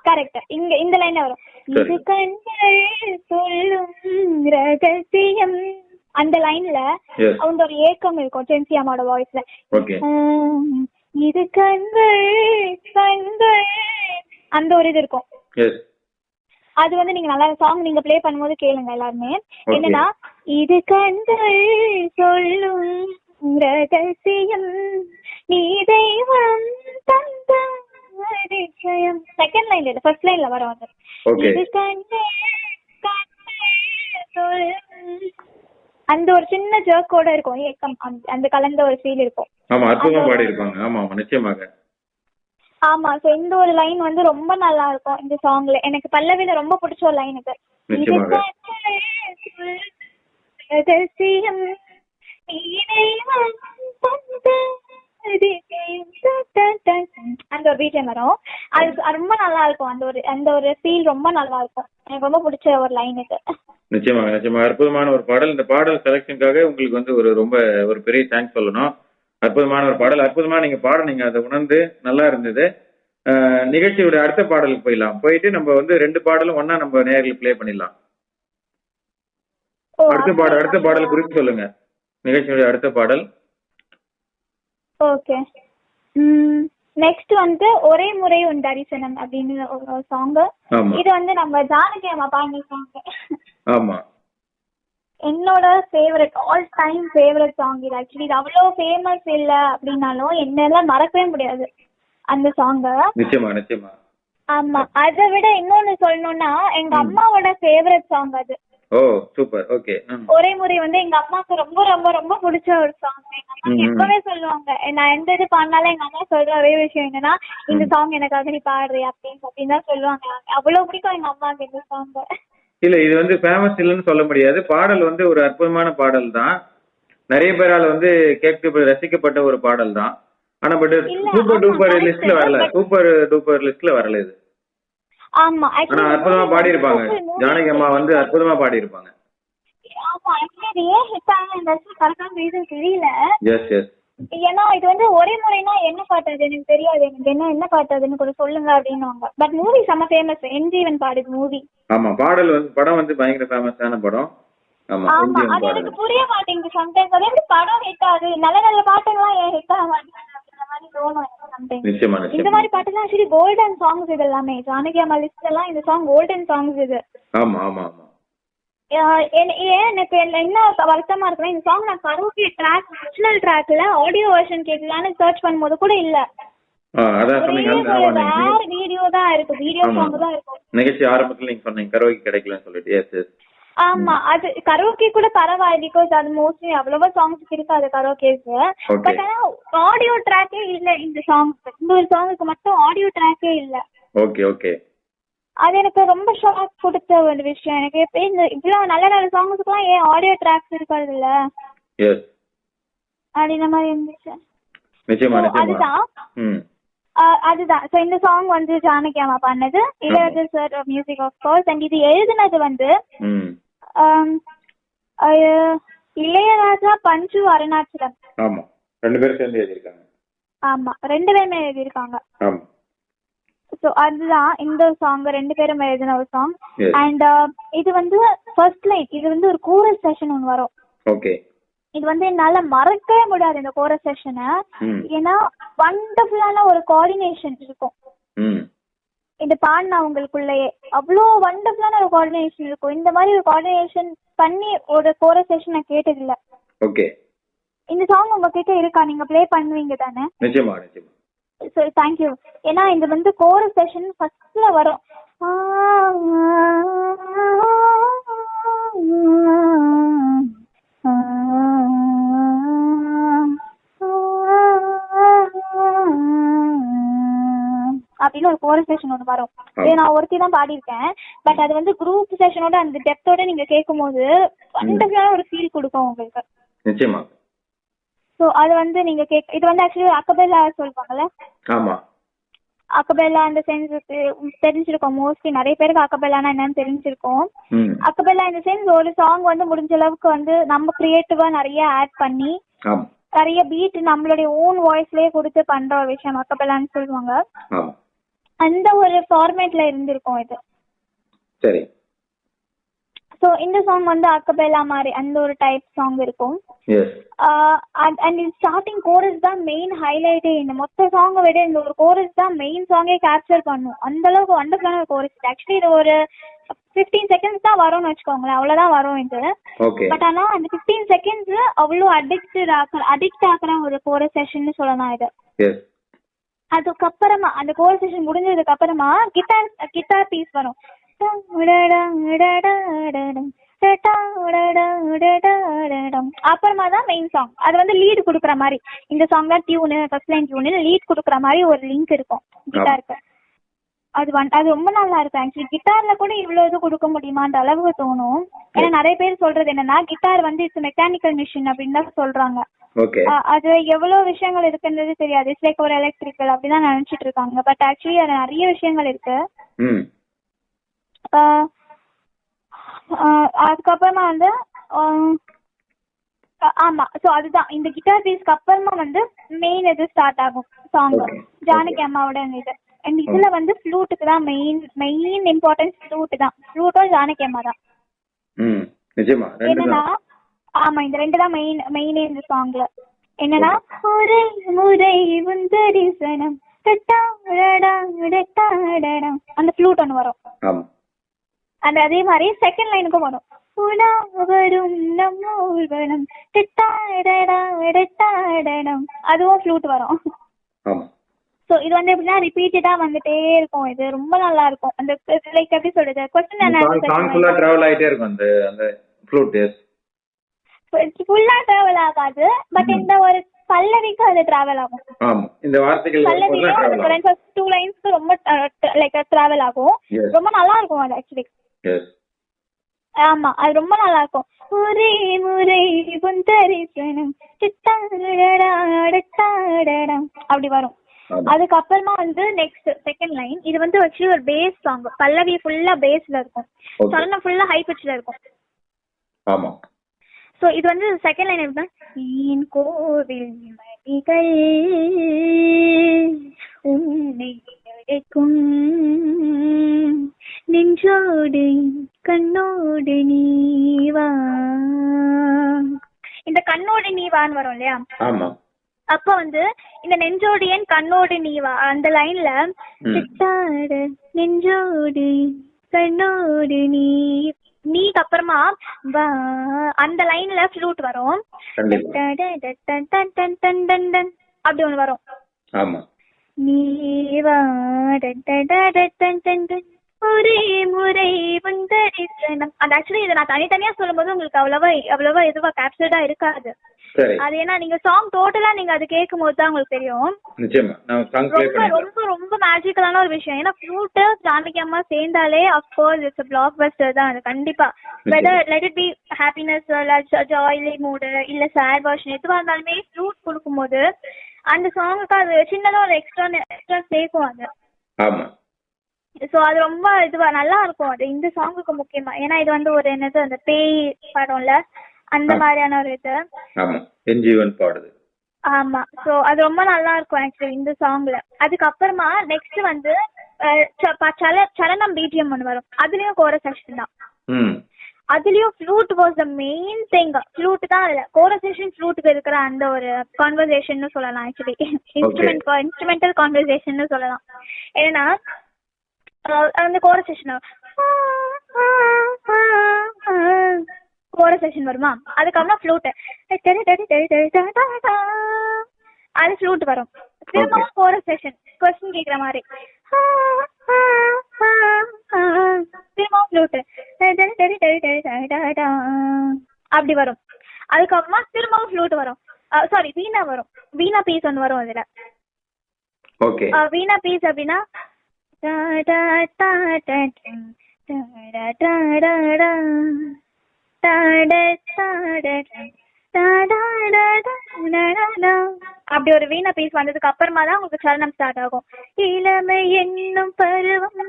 கரெக்ட். இந்த லைன் வரும். இது கண்கள் சொல்லும் ரகசியம். அந்த லைன்ல அவங்க ஒரு ஏக்கம் இருக்கும் ஜென்சி அம்மாவோட வாய்ஸ்ல. இது கண்கள் கண்கள் அந்த ஒரு இது இருக்கும். அது வந்து நீங்க நல்லா சாங் நீங்க ப்ளே பண்ணும்போது கேளுங்க எல்லாருமே. என்னன்னா, இது கண்கள் சொல்லும் ரகசியம் நீ தெய்வம் தந்த அதிசயம். செகண்ட் லைன்ல இல்ல, ஃபர்ஸ்ட் லைன்ல வரும் அது. இது கண்கள் கண்கள் சொல்லும் அந்த ஒரு சின்ன ஜர்க்கோட இருக்கும் ஏக்கம், அந்த கலந்த ஒரு ஃபீல் இருக்கும். ஆமா, அற்புதமா பாடி இருப்பாங்க. ஆமா ஆமா, நிச்சயமாக. ஆமா, சோ இந்த ஒரு லைன் வந்து ரொம்ப நல்லா இருக்கும் இந்த சாங்ல. எனக்கு பல்லவில ரொம்ப பிடிச்ச ஒரு லைன் இது. அந்த ஒரு பீஜம் வரும், அது ரொம்ப நல்லா இருக்கும். அந்த ஒரு ஃபீல் ரொம்ப நல்லா இருக்கும். எனக்கு ரொம்ப பிடிச்ச ஒரு லைன் இது. நிச்சயமாக நிச்சயமாக, அற்புதமான ஒரு பாடல். இந்த பாடல் செலக்ஷனுக்காக உங்களுக்கு வந்து ஒரு பெரிய தேங்க்ஸ் சொல்லணும். அற்புதமான ஒரு பாடல், அற்புதமா நீங்க பாடுனீங்க, அதை உணர்ந்து நல்லா இருந்தது. நிகழ்ச்சியோட அடுத்த பாடலுக்கு போயிட்டு நம்ம வந்து 2 பாடலும் ஒன்னா நம்ம நேரில் பிளே பண்ணிடலாம். அடுத்த பாடல் குறித்து சொல்லுங்க, நிகழ்ச்சியோட அடுத்த பாடல். ஓகே, நெக்ஸ்ட் வந்து ஒரே முறை உன் தரிசனம் அப்படின்னு ஒரு சாங். இது வந்து நம்ம ஜானகி அம்மா பாடின சாங். ஆமா, என்னோட favourite, all time favourite song இது. ஆக்சுவலி இது அவ்வளோ ஃபேமஸ் இல்ல அப்படின்னாலும் என்னெல்லாம் மறக்கவே முடியாது அந்த சாங். நிச்சயமா நிச்சயமா. ஆமா, அதை விட இன்னொன்னு சொல்லணும்னா எங்க அம்மாவோட ஃபேவரட் சாங் அது. ஓ சூப்பர், ஓகே. ஒரே முறை வந்து எங்க அம்மாவுக்கு ரொம்ப ரொம்ப ரொம்ப பிடிச்ச ஒரு சாங். எங்க அம்மா எப்பவே சொல்லுவாங்க, நான் எந்த இது பாடினாலும் எங்க அம்மா சொல்ற ஒரே விஷயம் என்னன்னா, இந்த சாங் எனக்காக நீ பாடுறீ அப்படின்னு தான் சொல்லுவாங்க. அவ்வளவு பிடிக்கும் எங்க அம்மாவுக்கு இந்த சாங். இல்ல, இது வந்து ஃபேமஸ் இல்லைன்னு சொல்ல முடியாது. பாடல் வந்து ஒரு அற்புதமான பாடல் தான். நிறைய பேரால வந்து கேட்க ரசிக்கப்பட்ட ஒரு பாடல் தான். ஆனா பட் சூப்பர் டூப்பர் லிஸ்ட்ல வரல, சூப்பர் டூப்பர் லிஸ்ட்ல வரல இது. ஆமா, ஆனா அற்புதமா பாடி இருப்பாங்க. ஜானகி அம்மா வந்து அற்புதமா பாடி இருப்பாங்க. ஆமா, ஆக்சுவலி ஏன் ஹிட் ஆன இண்டஸ்ட்ரி கரெக்டான ரீசன் தெரியல. Yes yes. ஏன்னா இது வந்து ஒரே முறைனா என்ன பாட்டு அது எனக்கு தெரியாது, எனக்கு என்ன பாட்டு அதுன்னு கொஞ்சம் சொல்லுங்க அப்படின்னுவாங்க. பட் மூவி செம்ம ஃபேமஸ், என்ஜீவன் பாடுது மூவி. ஆமா, படம் வந்து பயங்கர ஃபேமஸான படம். ஆமா, ஆமா, அது எனக்கு புரிய மாட்டேங்குது சம்டைம்ஸ். அதே மாதிரி படம் ஹிட் ஆகுது, நல்ல நல்ல பாட்டுங்களாம் ஏன் ஹிட் ஆக மாட்டேங்குது அப்படின்ற மாதிரி தோணும் எனக்கு sometimes. நிச்சயமா இந்த மாதிரி பாட்டுலாம் ஆக்சுவலி கோல்டன் சாங்ஸ் இது எல்லாமே. ஜானகி அம்மா லிஸ்ட் எல்லாம் இந்த சாங் கோல்டன் சாங்ஸ் இது. ஆமா ஆமா ஆமா. ஏன் எனக்கு என்ன வருத்தமா இருக்குன்னா, இந்த சாங் நான் கரோக்கே ட்ராக் ஒரிஜினல் ட்ராக்ல ஆடியோ வெர்ஷன் கேட்கலான்னு சர்ச் பண்ணும்போது கூட இல்ல. அதான் சொன்னீங்க, வேற வீடியோ தான் இருக்கு, வீடியோ சாங் தான் இருக்கும். நிகழ்ச்சி ஆரம்பத்துல நீங்க சொன்னீங்க கரோக்கி கிடைக்கலன்னு சொல்லிட்டு. Yes yes. ஆமா, அது கரோக்கே கூட பரவாயில்ல, பிகாஸ் அது மோஸ்ட்லி அவ்வளவா சாங்ஸ் இருக்காது கரோக்கேக்கு. பட் ஆனா ஆடியோ ட்ராக்கே இல்ல இந்த சாங்ஸ். இந்த ஒரு சாங்குக்கு மட்டும் ஆடியோ ட்ராக்கே இல்ல. Okay okay. அது எனக்கு ரொம்ப ஷாக் கொடுத்த ஒரு விஷயம். எனக்கு இந்த இவ்வளவு நல்ல நல்ல சாங்ஸுக்குலாம் ஏன் ஆடியோ ட்ராக்ஸ் இருக்காது இல்ல அப்படின்ற மாதிரி இருந்துச்சு. அதுதான் ஸோ இந்த சாங் வந்து ஜானகி அம்மா பண்ணது, Ilaiyaraaja sir music of course. And இது எழுதுனது வந்து இளையராஜா, பஞ்சு அருணாச்சலம். ஆமா, 2 பேரும் சேர்ந்து எழுதிருக்காங்க. ஆமா, 2 பேருமே எழுதிருக்காங்க. ஸோ அதுதான் இந்த சாங் 2 பேரும் எழுதின ஒரு சாங். அண்ட் இது வந்து ஃபர்ஸ்ட் லைன், இது வந்து ஒரு கோரஸ் செஷன் ஒன்று வரும். ஓகே. இது வந்து என்னால மறக்கவே முடியாது இந்த கோரஸ் செஷனை. ஏன்னா வண்டர்ஃபுல்லான ஒரு கோஆர்டினேஷன் இருக்கும் இந்த பாடினவங்களுக்குள்ளேயே. அவ்வளோ வண்டர்ஃபுல்லான ஒரு கோஆர்டினேஷன் இருக்கும். இந்த மாதிரி ஒரு கோஆர்டினேஷன் பண்ணி ஒரு கோரஸ் செஷன் நான் கேட்டதில்லை. ஓகே. இந்த சாங் உங்ககிட்ட இருக்கா? நீங்க ப்ளே பண்ணுவீங்க தானே? நிச்சயமா நிச்சயமா. சரி, தேங்க்யூ. ஏன்னா இது வந்து கோரஸ் செஷன் ஃபர்ஸ்ட்ல வரும். அப்படின்னு ஒரு கோரஸ் செஷன் ஒன்று வரும். இது நான் ஒருத்தி தான் பாடியிருக்கேன். பட் அது வந்து குரூப் செஷனோட அந்த டெப்த்தோட நீங்க கேட்கும் போது வண்டர்ஃபுல்லான ஒரு ஃபீல் கொடுக்கும் உங்களுக்கு. நிச்சயமா. ஸோ அது வந்து நீங்க இது வந்து ஆக்சுவலி அக்கபெல்லா சொல்லுவாங்கல்ல. ஆமா, அக்கபெல்லா அந்த சென்ஸ் தெரிஞ்சிருக்கும். மோஸ்ட்லி நிறைய பேருக்கு அக்கபெல்லானா என்னன்னு தெரிஞ்சிருக்கும். அக்கபெல்லா இந்த சென்ஸ் ஒரு சாங் வந்து முடிஞ்ச அளவுக்கு வந்து நம்ம கிரியேட்டிவா நிறைய ஆட் பண்ணி நிறைய பீட் நம்மளுடைய ஓன் வாய்ஸ்லயே கொடுத்து பண்ற ஒரு விஷயம் அக்கபெல்லான்னு சொல்லுவாங்க. அந்த ஒரு ஃபார்மேட்ல இருந்திருக்கும் இது. சரி. ஸோ இந்த சாங் வந்து அக்கபெல்லா மாதிரி அந்த ஒரு டைப் சாங் இருக்கும். அண்ட் ஸ்டார்டிங் கோரஸ் தான் மெயின் ஹைலைட்டே. இந்த மொத்த சாங்கை விட இந்த ஒரு கோரஸ் தான் மெயின் சாங்கே கேப்சர் பண்ணும். அந்த அளவுக்கு வண்டர்ஃபுல்லான ஒரு கோரஸ். ஆக்சுவலி இது ஒரு 15 செகண்ட்ஸ் தான் வரும்னு வச்சுக்கோங்களேன், அவ்வளவுதான் வரும் இது. பட் ஆனா அந்த 15 செகண்ட்ஸ் அவ்வளோ அடிக்ட் ஆக்குற ஒரு கோரஸ் செஷன் சொல்லலாம் இது. அதுக்கப்புறமா அந்த கோரஸ் செஷன் முடிஞ்சதுக்கு அப்புறமா கிட்டார் பீஸ் வரும். அப்புறமா தான் மெயின் சாங். அது வந்து லீடு குடுக்குற மாதிரி, இந்த சாங் தான் tune, first line tune, lead குடுக்குற மாதிரி ஒரு லிங்க் இருக்கும் கிட்டாருக்கு. அது ரொம்ப நல்லா இருக்கும். ஆக்சுவலி கிட்டார்ல கூட இவ்வளவு இது கொடுக்க முடியுமான்ற அளவுக்கு தோணும். ஏன்னா நிறைய பேர் சொல்றது என்னன்னா கிட்டார் வந்து இட்ஸ் மெக்கானிக்கல் மிஷின் அப்படின்னு தான் சொல்றாங்க. அது எவ்வளவு விஷயங்கள் இருக்குன்றது தெரியாது. இட்ஸ் லைக் ஒரு எலக்ட்ரிக்கல் அப்படிதான் நினைச்சிட்டு இருக்காங்க. பட் ஆக்சுவலி அது நிறைய விஷயங்கள் இருக்கு. அதுக்கப்புறமா வந்து ஆமா, சோ அதுதான் இந்த கிட்டார் பீஸ்க்கு அப்புறமா வந்து மெயின் இது ஸ்டார்ட் ஆகும் சாங் ஜானகி அம்மாவோட இது. அண்ட் இதுல வந்து ஃப்ளூட்டுக்கு தான் மெயின் இம்பார்ட்டன்ஸ். ஃப்ளூட் தான், ஃப்ளூட்டும் ஜானகி அம்மா தான். என்னன்னா ஆமா, இந்த 2 தான் மெயினே இந்த சாங்ல. என்னன்னா ஒரே முறை தரிசனம் அந்த ஃப்ளூட் ஒன்று வரும். அந்த அதே மாதிரி செகண்ட் லைனுக்கும் வரும். அதுவும் ஃப்ளூட் வரும். சோ இது வந்து எப்படின்னா ரிப்பீட்டடா வந்துட்டே இருக்கும். இது ரொம்ப நல்லா இருக்கும். அந்த லைக் எப்படி சொல்றது, क्वेश्चन and answer சாங் ஃபுல்லா டிராவல் ஆயிட்டே இருக்கும். அந்த ஃப்ளூட் ஃபுல்லா டிராவல் ஆகாது, பட் இந்த ஒரு பல்லவிக்கு அது டிராவல் ஆகும். ஆமா, இந்த வார்த்தைகள் பல்லவிக்கு ஃபர்ஸ்ட் 2 லைன்ஸ்க்கு ரொம்ப லைக் டிராவல் ஆகும். ரொம்ப நல்லா இருக்கும் அது ஆக்சுவலி. ஆமா, அது ரொம்ப நல்லா இருக்கும். ஒரே முறை தரிசனம் அப்படி வரும். அதுக்கப்புறமா வந்து நெக்ஸ்ட் செகண்ட் லைன். இது வந்து ஆக்சுவலி ஒரு பேஸ் சாங். பல்லவி ஃபுல்லா பேஸ்ல இருக்கும், சரணம் ஃபுல்லா ஹை பிட்ச்ல இருக்கும். ஆமா. ஸோ இது வந்து செகண்ட் லைன் எப்படின்னா, என் கோவில் மணிகள் உன்னை அழைக்கும், நெஞ்சோடு கண்ணோடு நீவா. இந்த கண்ணோடு நீவான்னு வரும் இல்லையா, ஆமா. அப்ப வந்து இந்த நெஞ்சோடு என் கண்ணோடு நீவா அந்த லைன்ல சித்தாட நெஞ்சோடு கண்ணோடு நீக்கு அப்புறமா வா அந்த லைன்ல ஃப்ளூட் வரும், அப்படி ஒண்ணு வரும். ஆமா. நீவா ஒரே முறை வந்தரிசனம். அது ஆக்சுவலி இதை நான் தனித்தனியா சொல்லும் போது உங்களுக்கு அவ்வளவா எதுவா கேப்சர்டா இருக்காது. அது ஏன்னா நீங்க சாங் டோட்டலா நீங்க அது கேட்கும் போது தான் உங்களுக்கு தெரியும். ரொம்ப ரொம்ப ரொம்ப மேஜிக்கலான ஒரு விஷயம். ஏன்னா ஃப்ளூட் ஜானகி அம்மா சேர்ந்தாலே அஃப்கோர்ஸ் இட்ஸ் பிளாக் பஸ்டர் தான் அது கண்டிப்பா. Weather let it be happiness, ஜாய்லி மூடு இல்ல சேட் வெர்ஷன் எதுவா இருந்தாலுமே ஃப்ளூட் கொடுக்கும் போது அந்த சாங்குக்கு அது சின்னதா ஒரு எக்ஸ்ட்ரா சேர்க்கும் அது. சோ அது ரொம்ப இதுவா நல்லா இருக்கும் அது இந்த சாங்குக்கு முக்கியமா. ஏன்னா இது வந்து ஒரு என்னது அந்த பேய் படம்ல அந்த மாதிரியான ஒரு இது. பாடுது. ஆமா. சோ அது ரொம்ப நல்லா இருக்கும் ஆக்சுவலி இந்த சாங்ல. அதுக்கப்புறமா நெக்ஸ்ட் வந்து சரணம் பிஜிஎம் ஒன்று வரும். அதுலயும் கோரஸ் செக்ஷன் தான். அதுலயும் flute was the main thing. Flute தான் இல்ல கோரசேஷன் ஃப்ளூட்டுக்கு இருக்கிற அந்த ஒரு கான்வர்சேஷன் சொல்லலாம். ஆக்சுவலி இன்ஸ்ட்ருமெண்டல் கான்வர்சேஷன் சொல்லலாம். ஏன்னா அந்த கோரசேஷன் கோரசேஷன் வருமா, அதுக்கப்புறம் ஃப்ளூட் அது ஃப்ளூட் வரும். திரும்பவும் கோரசேஷன் கொஸ்டின் கேக்குற மாதிரி திரும்பவும் ஃப்ளூட் அப்படி வரும். அதுக்கப்புறமா திரும்பவும் ஃப்ளூட் வரும். சாரி வீணா வரும். வீணா பீஸ் ஒன்று வரும் அதுல. வீணா பீஸ் அப்படின்னா அப்படி ஒரு வீணா பீஸ் வந்ததுக்கு அப்புறமா தான் உங்களுக்கு சரணம் ஸ்டார்ட் ஆகும். இளமை என்னும் பருவம்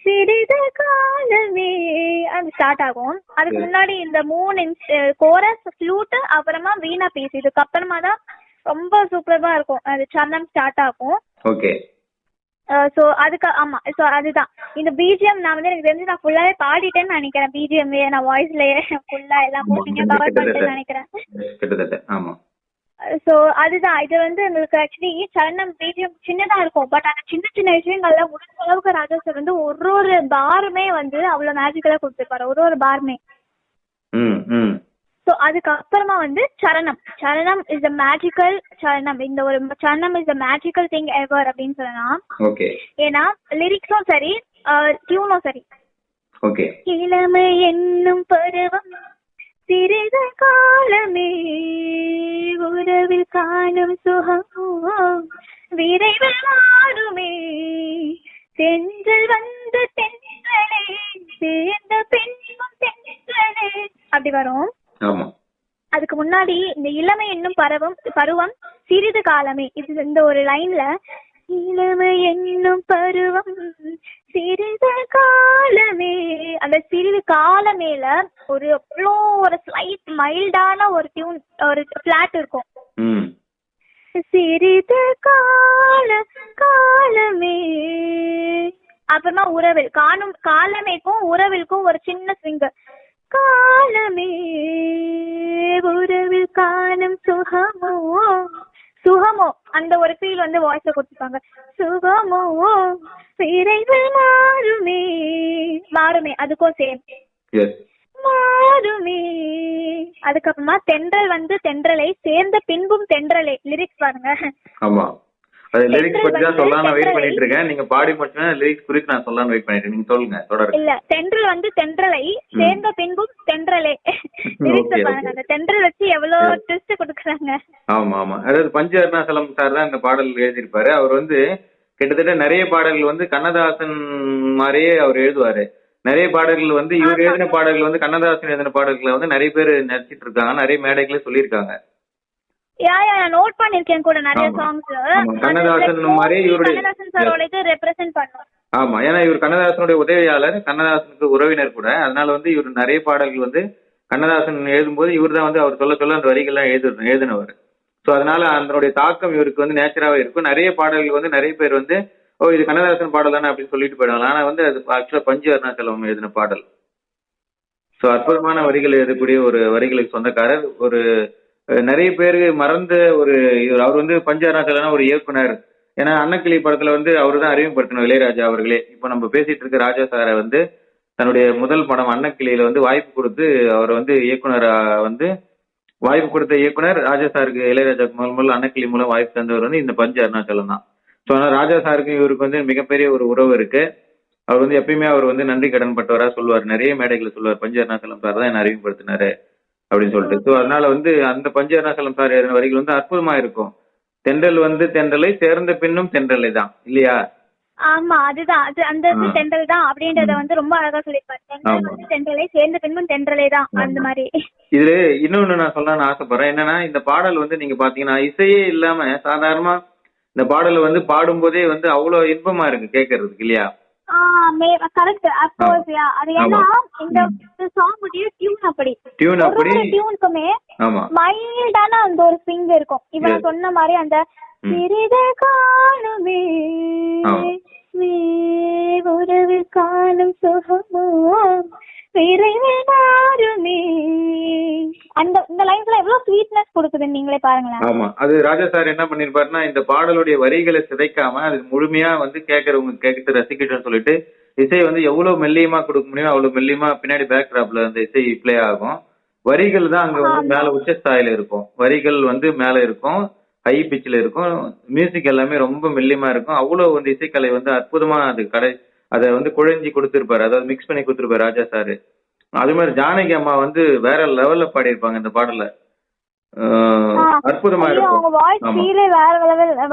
சிறிது காலமே அது ஸ்டார்ட் ஆகும். அதுக்கு முன்னாடி இந்த 3 கோரஸ் ஃப்ளூட் அப்புறமா வீணா பீஸ் இதுக்கு அப்புறமா தான் ரொம்ப சூப்பரா இருக்கும். அது சரணம் ஸ்டார்ட் ஆகும். சோ அதுக்கு ஆமா. சோ அதுதான் இந்த பிஜிஎம். நான் வந்து எனக்கு தெரிஞ்சு நான் ஃபுல்லாவே பாடிட்டேன்னு நினைக்கிறேன். பிஜிஎம் நான் வாய்ஸ்லயே ஃபுல்லா எல்லாம் போட்டீங்க கவர் பண்ணிட்டேன்னு நினைக்கிறேன். சோ அதுதான் இது வந்து உங்களுக்கு ஆக்சுவலி சரணம் பிஜிஎம் சின்னதா இருக்கும். பட் அந்த சின்ன சின்ன விஷயங்கள்ல முடிஞ்ச அளவுக்கு ராஜா சார் வந்து ஒரு பாருமே வந்து அவ்வளவு மேஜிக்கலா கொடுத்துருப்பாரு. ஒரு பாருமே. சோ அதுக்கு அப்புறமா வந்து சரணம் இஸ் த மேஜிக்கல் சரணம். இந்த ஒரு சரணம் இஸ் த மேஜிக்கல் திங் எவர் அப்படின்னு சொல்லலாம். ஏன்னா லிரிக்ஸும் சரி டியூனும் சரி. இளமை என்னும் பருவம் சிறிது காலமே உறவில் காணும் சுகம் விரைவில் மாறுமே தென்றல் வந்து தென்றலே சேர்ந்த பெண்ணும் தென்றலே அப்படி வரும். அதுக்கு முன்னாடி இந்த இளமை என்னும் பருவம் சிறிது காலமே இது இந்த ஒரு லைன்ல இளமை என்னும் பருவம் சிறிது காலமே அந்த சிறிது காலமேல ஒரு எவ்வளோ ஒரு ஸ்லைட் மைல்டான ஒரு டியூன் ஒரு பிளாட் இருக்கும். சிறிது காலமே அப்புறமா உறவில் காணும் காலமேக்கும் உறவிற்கும் ஒரு சின்ன ஸ்விங்கு காலமே உறவில் காணும் சுகமோ அந்த ஒரு ஃபீல் வந்து வாய்ஸ்ல கொடுத்துருப்பாங்க. சுகமோ விரைவில் மாறுமே அதுக்கும் சேம் மாறுமே. அதுக்கப்புறமா தென்றல் வந்து தென்றலை சேர்ந்த பின்பும் தென்றலை லிரிக்ஸ் பாருங்க. அது லிரிக்ஸ் பத்தி தான் சொல்லலாம் வெயிட் பண்ணிட்டு இருக்கேன். நீங்க பாடி மட்டும் லிரிக்ஸ் குறித்து நான் சொல்லலாம் வெயிட் பண்ணிட்டு நீங்க சொல்லுங்க தொடர்ந்து. இல்ல தென்றல் வந்து தென்றலை சேர்ந்த பின்பும் தென்றலே லிரிக்ஸ் பாருங்க. அந்த தென்றல் வச்சு எவ்வளவு ட்விஸ்ட் கொடுக்குறாங்க. ஆமா அதாவது பஞ்சு அருணாசலம் சார் தான் இந்த பாடல் எழுதியிருப்பாரு. அவர் வந்து கிட்டத்தட்ட நிறைய பாடல்கள் வந்து கண்ணதாசன் மாதிரியே அவர் எழுதுவாரு. நிறைய பாடல்கள் வந்து இவர் எழுதின பாடல்கள் வந்து கண்ணதாசன் எழுதின பாடல்களை வந்து நிறைய பேர் நடிச்சிட்டு இருக்காங்க. நிறைய மேடைகளே சொல்லியிருக்காங்க. நான் நோட் பண்ணிருக்கேன் கூட நிறைய சாங்ஸ் கண்ணதாசன் மாதிரி கண்ணதாசன் சாரோட இது ரெப்ரசன்ட் பண்ணும். ஆமா ஏன்னா இவர் கண்ணதாசனுடைய உதவியாளர், கண்ணதாசனுக்கு உறவினர் கூட. அதனால வந்து இவர் நிறைய பாடல்கள் வந்து கண்ணதாசன் எழுதும்போது இவர் தான் வந்து அவர் சொல்ல சொல்ல அந்த வரிகள்லாம் எழுதினவர். ஸோ அதனால அதனுடைய தாக்கம் இவருக்கு வந்து நேச்சராகவே இருக்கும். நிறைய பாடல்கள் வந்து நிறைய பேர் வந்து ஓ இது கண்ணதாசன் பாடல் தானே அப்படின்னு சொல்லிட்டு போயிடுவாங்க. ஆனா வந்து அது ஆக்சுவலா பஞ்சு அருணாச்சலம் எழுதின பாடல். ஸோ அற்புதமான வரிகள் எழுதக்கூடிய ஒரு வரிகளுக்கு சொந்தக்காரர். ஒரு நிறைய பேர் மறந்த ஒரு அவர் வந்து பஞ்சு அருணாச்சலம் ஒரு இயக்குனர். ஏன்னா அன்னக்கிளி படத்துல வந்து அவரு தான் அறிமுகப்படுத்தின இளையராஜா அவர்களே. இப்போ நம்ம பேசிட்டு இருக்க ராஜா சாரை வந்து தன்னுடைய முதல் படம் அன்னக்கிளியில வந்து வாய்ப்பு கொடுத்து அவர் வந்து இயக்குனர் வந்து வாய்ப்பு கொடுத்த இயக்குனர் ராஜா சாருக்கு இளையராஜாக்கு முதல் அன்னக்கிளி மூலம் வாய்ப்பு தந்தவர் வந்து இந்த பஞ்சு அருணாச்சலம் தான். ஸோ அதனால ராஜா சாருக்கு இவருக்கு வந்து மிகப்பெரிய ஒரு உறவு இருக்கு. அவர் வந்து எப்பயுமே அவர் வந்து நன்றி கடன் பட்டவரா சொல்லுவார். நிறைய மேடைகளை சொல்லுவார் பஞ்சு அருணாச்சலம் சார் தான் என்ன அறிமுகப்படுத்தினாரு அப்படின்னு சொல்லிட்டு. ஸோ அதனால வந்து அந்த பஞ்சு அருணாச்சலம் சார் எழுதின வரிகள் வந்து அற்புதமா இருக்கும். தென்றல் வந்து தென்றலை சேர்ந்த பின்னும் தென்றலை தான் இல்லையா? ஆமா அதுதான் அது அந்த இது தென்றல் தான் அப்படின்றத வந்து ரொம்ப அழகா சொல்லிருப்பாரு. தென்றல் வந்து தென்றலை சேர்ந்த பின்னும் தென்றலே தான் அந்த மாதிரி. இதுல இன்னொன்னு நான் சொல்லணும்னு ஆசைப்படுறேன். என்னன்னா இந்த பாடல் வந்து நீங்க பாத்தீங்கன்னா இசையே இல்லாம சாதாரணமா இந்த பாடலை வந்து பாடும்போதே வந்து அவ்வளவு இன்பமா இருக்கு கேட்கறதுக்கு இல்லையா? கரெக்ட் அப்கோர்ஸ் யா. அது ஏன்னா இந்த சாங் உடைய டியூன் அப்படி டியூனுக்குமே மைல்டான அந்த ஒரு ஸ்விங் இருக்கும். இவன் சொன்ன மாதிரி அந்த சிறிது காணுமே உறவு காணும் சுகமோ விரைவில் மாறுமே அந்த இந்த லைன்ஸ்ல எவ்வளவு ஸ்வீட்னஸ் கொடுக்குதுன்னு நீங்களே பாருங்களேன். ஆமா அது ராஜா சார் என்ன பண்ணிருப்பாருன்னா இந்த பாடலுடைய வரிகளை சிதைக்காம அது முழுமையா வந்து கேட்கறவங்க கேட்டு ரசிக்கட்டும்னு சொல்லிட்டு இசை வந்து எவ்வளவு மெல்லியமா கொடுக்க முடியும் அவ்வளவு மெல்லியமா பின்னாடி பேக் டிராப்ல அந்த இசை பிளே ஆகும். வரிகள் தான் அங்க வந்து மேல உச்ச ஸ்தாயில இருக்கும். வரிகள் வந்து மேல இருக்கும், ஹை பிச்சில் இருக்கும். மியூசிக் எல்லாமே ரொம்ப மெல்லியமா இருக்கும். அவ்வளவு வந்து இசைக்கலை வந்து அற்புதமா அது அதை வந்து குழஞ்சி கொடுத்திருப்பாரு. அதாவது மிக்ஸ் பண்ணி கொடுத்திருப்பாரு ராஜா சாரு. அது மாதிரி ஜானகி அம்மா வந்து வேற லெவல்ல பாடியிருப்பாங்க இந்த பாடல. அற்புதமா இருக்கும். அவங்க வாய்ஸ் ஃபீலே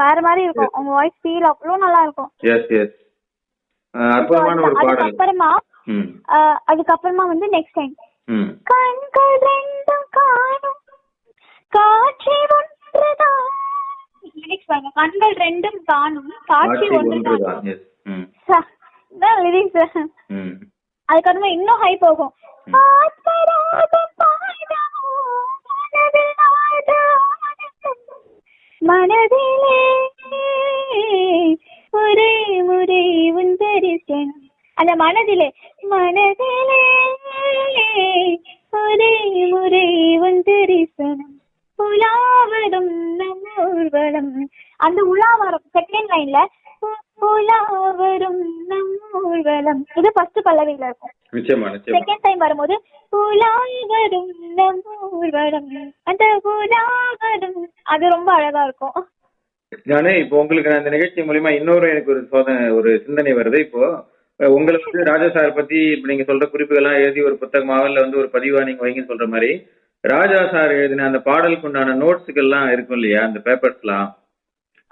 வேற மாதிரி இருக்கும். அவங்க வாய்ஸ் ஃபீல் அவ்வளவு நல்லா இருக்கும். எஸ் எஸ் அற்புதமான ஒரு பாடல். அதுக்கப்புறமா வந்து நெக்ஸ்ட் டைம் கண்கள் ரெண்டும் காணும் காட்சி ஒன்றுதான். கண்கள் ரெண்டும் காணும் காட்சி ஒன்றுதான் லிரிக்ஸ். அதுக்கப்புறமா இன்னும் ஹை போகும். மனதிலே ஒரே முறை உன் தரிசனம். அந்த மனதிலே மனதிலே ஒரே முறை உன் தரிசனம் உலாவரும் நம் ஊர்வலம். அந்த உலாவரம் செகண்ட் லைன்ல உலாவரும் நம் ஊர்வலம் இது ஃபர்ஸ்ட் பல்லவியில இருக்கும். செகண்ட் டைம் வரும்போது உலாவரும் நம் ஊர்வலம் அந்த உலாவரும் அது ரொம்ப அழகா இருக்கும். நானே இப்போ உங்களுக்கு அந்த நிகழ்ச்சி மூலியமா இன்னொரு எனக்கு ஒரு சிந்தனை வருது. இப்போ உங்களுக்கு வந்து ராஜா சார் பத்தி இப்ப நீங்க சொல்ற குறிப்புகள்லாம் எழுதி ஒரு புத்தகமாக இல்ல வந்து ஒரு பதிவா நீங்க வைங்கன்னு சொல்ற மாதிரி ராஜா சார் எழுதின அந்த பாடலுக்கு உண்டான நோட்ஸுகள்லாம் இருக்கும் இல்லையா, அந்த பேப்பர்ஸ்லாம்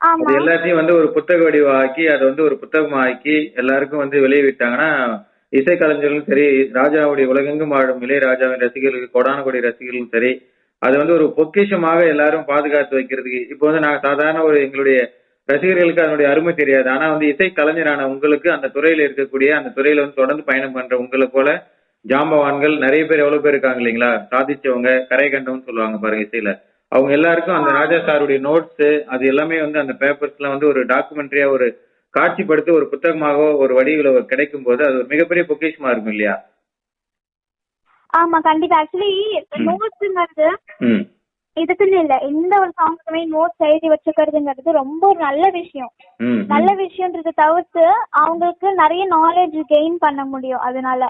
அது எல்லாத்தையும் வந்து ஒரு புத்தக வடிவாக்கி அதை வந்து ஒரு புத்தகமாக்கி எல்லாருக்கும் வந்து வெளியிட்டாங்கன்னா இசைக்கலைஞர்களும் சரி ராஜாவுடைய உலகெங்கும் வாழும் இளையராஜாவின் ரசிகர்களுக்கு கோடான கோடி ரசிகர்களும் சரி அது வந்து ஒரு பொக்கிஷமாக எல்லாரும் பாதுகாத்து வைக்கிறதுக்கு. இப்போ வந்து நாங்க சாதாரண ஒரு எங்களுடைய ரசிகர்களுக்கு அதனுடைய அருமை தெரியாது. ஆனா வந்து இசை கலைஞரான உங்களுக்கு அந்த துறையில இருக்கக்கூடிய அந்த துறையில வந்து தொடர்ந்து பயணம் பண்ற உங்களை போல ஜாம்பவான்கள் நிறைய பேர் எவ்வளவு பேர் இருக்காங்க இல்லைங்களா, சாதிச்சவங்க கரை கண்டவன்னு சொல்லுவாங்க பாருங்க இசையில. அவங்க எல்லாருக்கும் அந்த ராஜா சாருடைய நோட்ஸ் அது எல்லாமே வந்து அந்த பேப்பர்ஸ்லாம் வந்து ஒரு டாக்குமெண்ட்ரியா ஒரு காட்சிப்படுத்தி ஒரு புத்தகமாக ஒரு வடிவில் கிடைக்கும் போது அது ஒரு மிகப்பெரிய பொக்கிஷமா இருக்கும் இல்லையா? ஆமா கண்டிப்பா. ஆக்சுவலி நோட்ஸ்ங்கிறது இதுக்குன்னு இல்ல, எந்த ஒரு சாங்ஸுமே நோட்ஸ் எழுதி வச்சுக்கிறதுங்கிறது ரொம்ப ஒரு நல்ல விஷயம். நல்ல விஷயம்ன்றதை தவிர்த்து அவங்களுக்கு நிறைய நாலேஜ் கெயின் பண்ண முடியும். அதனால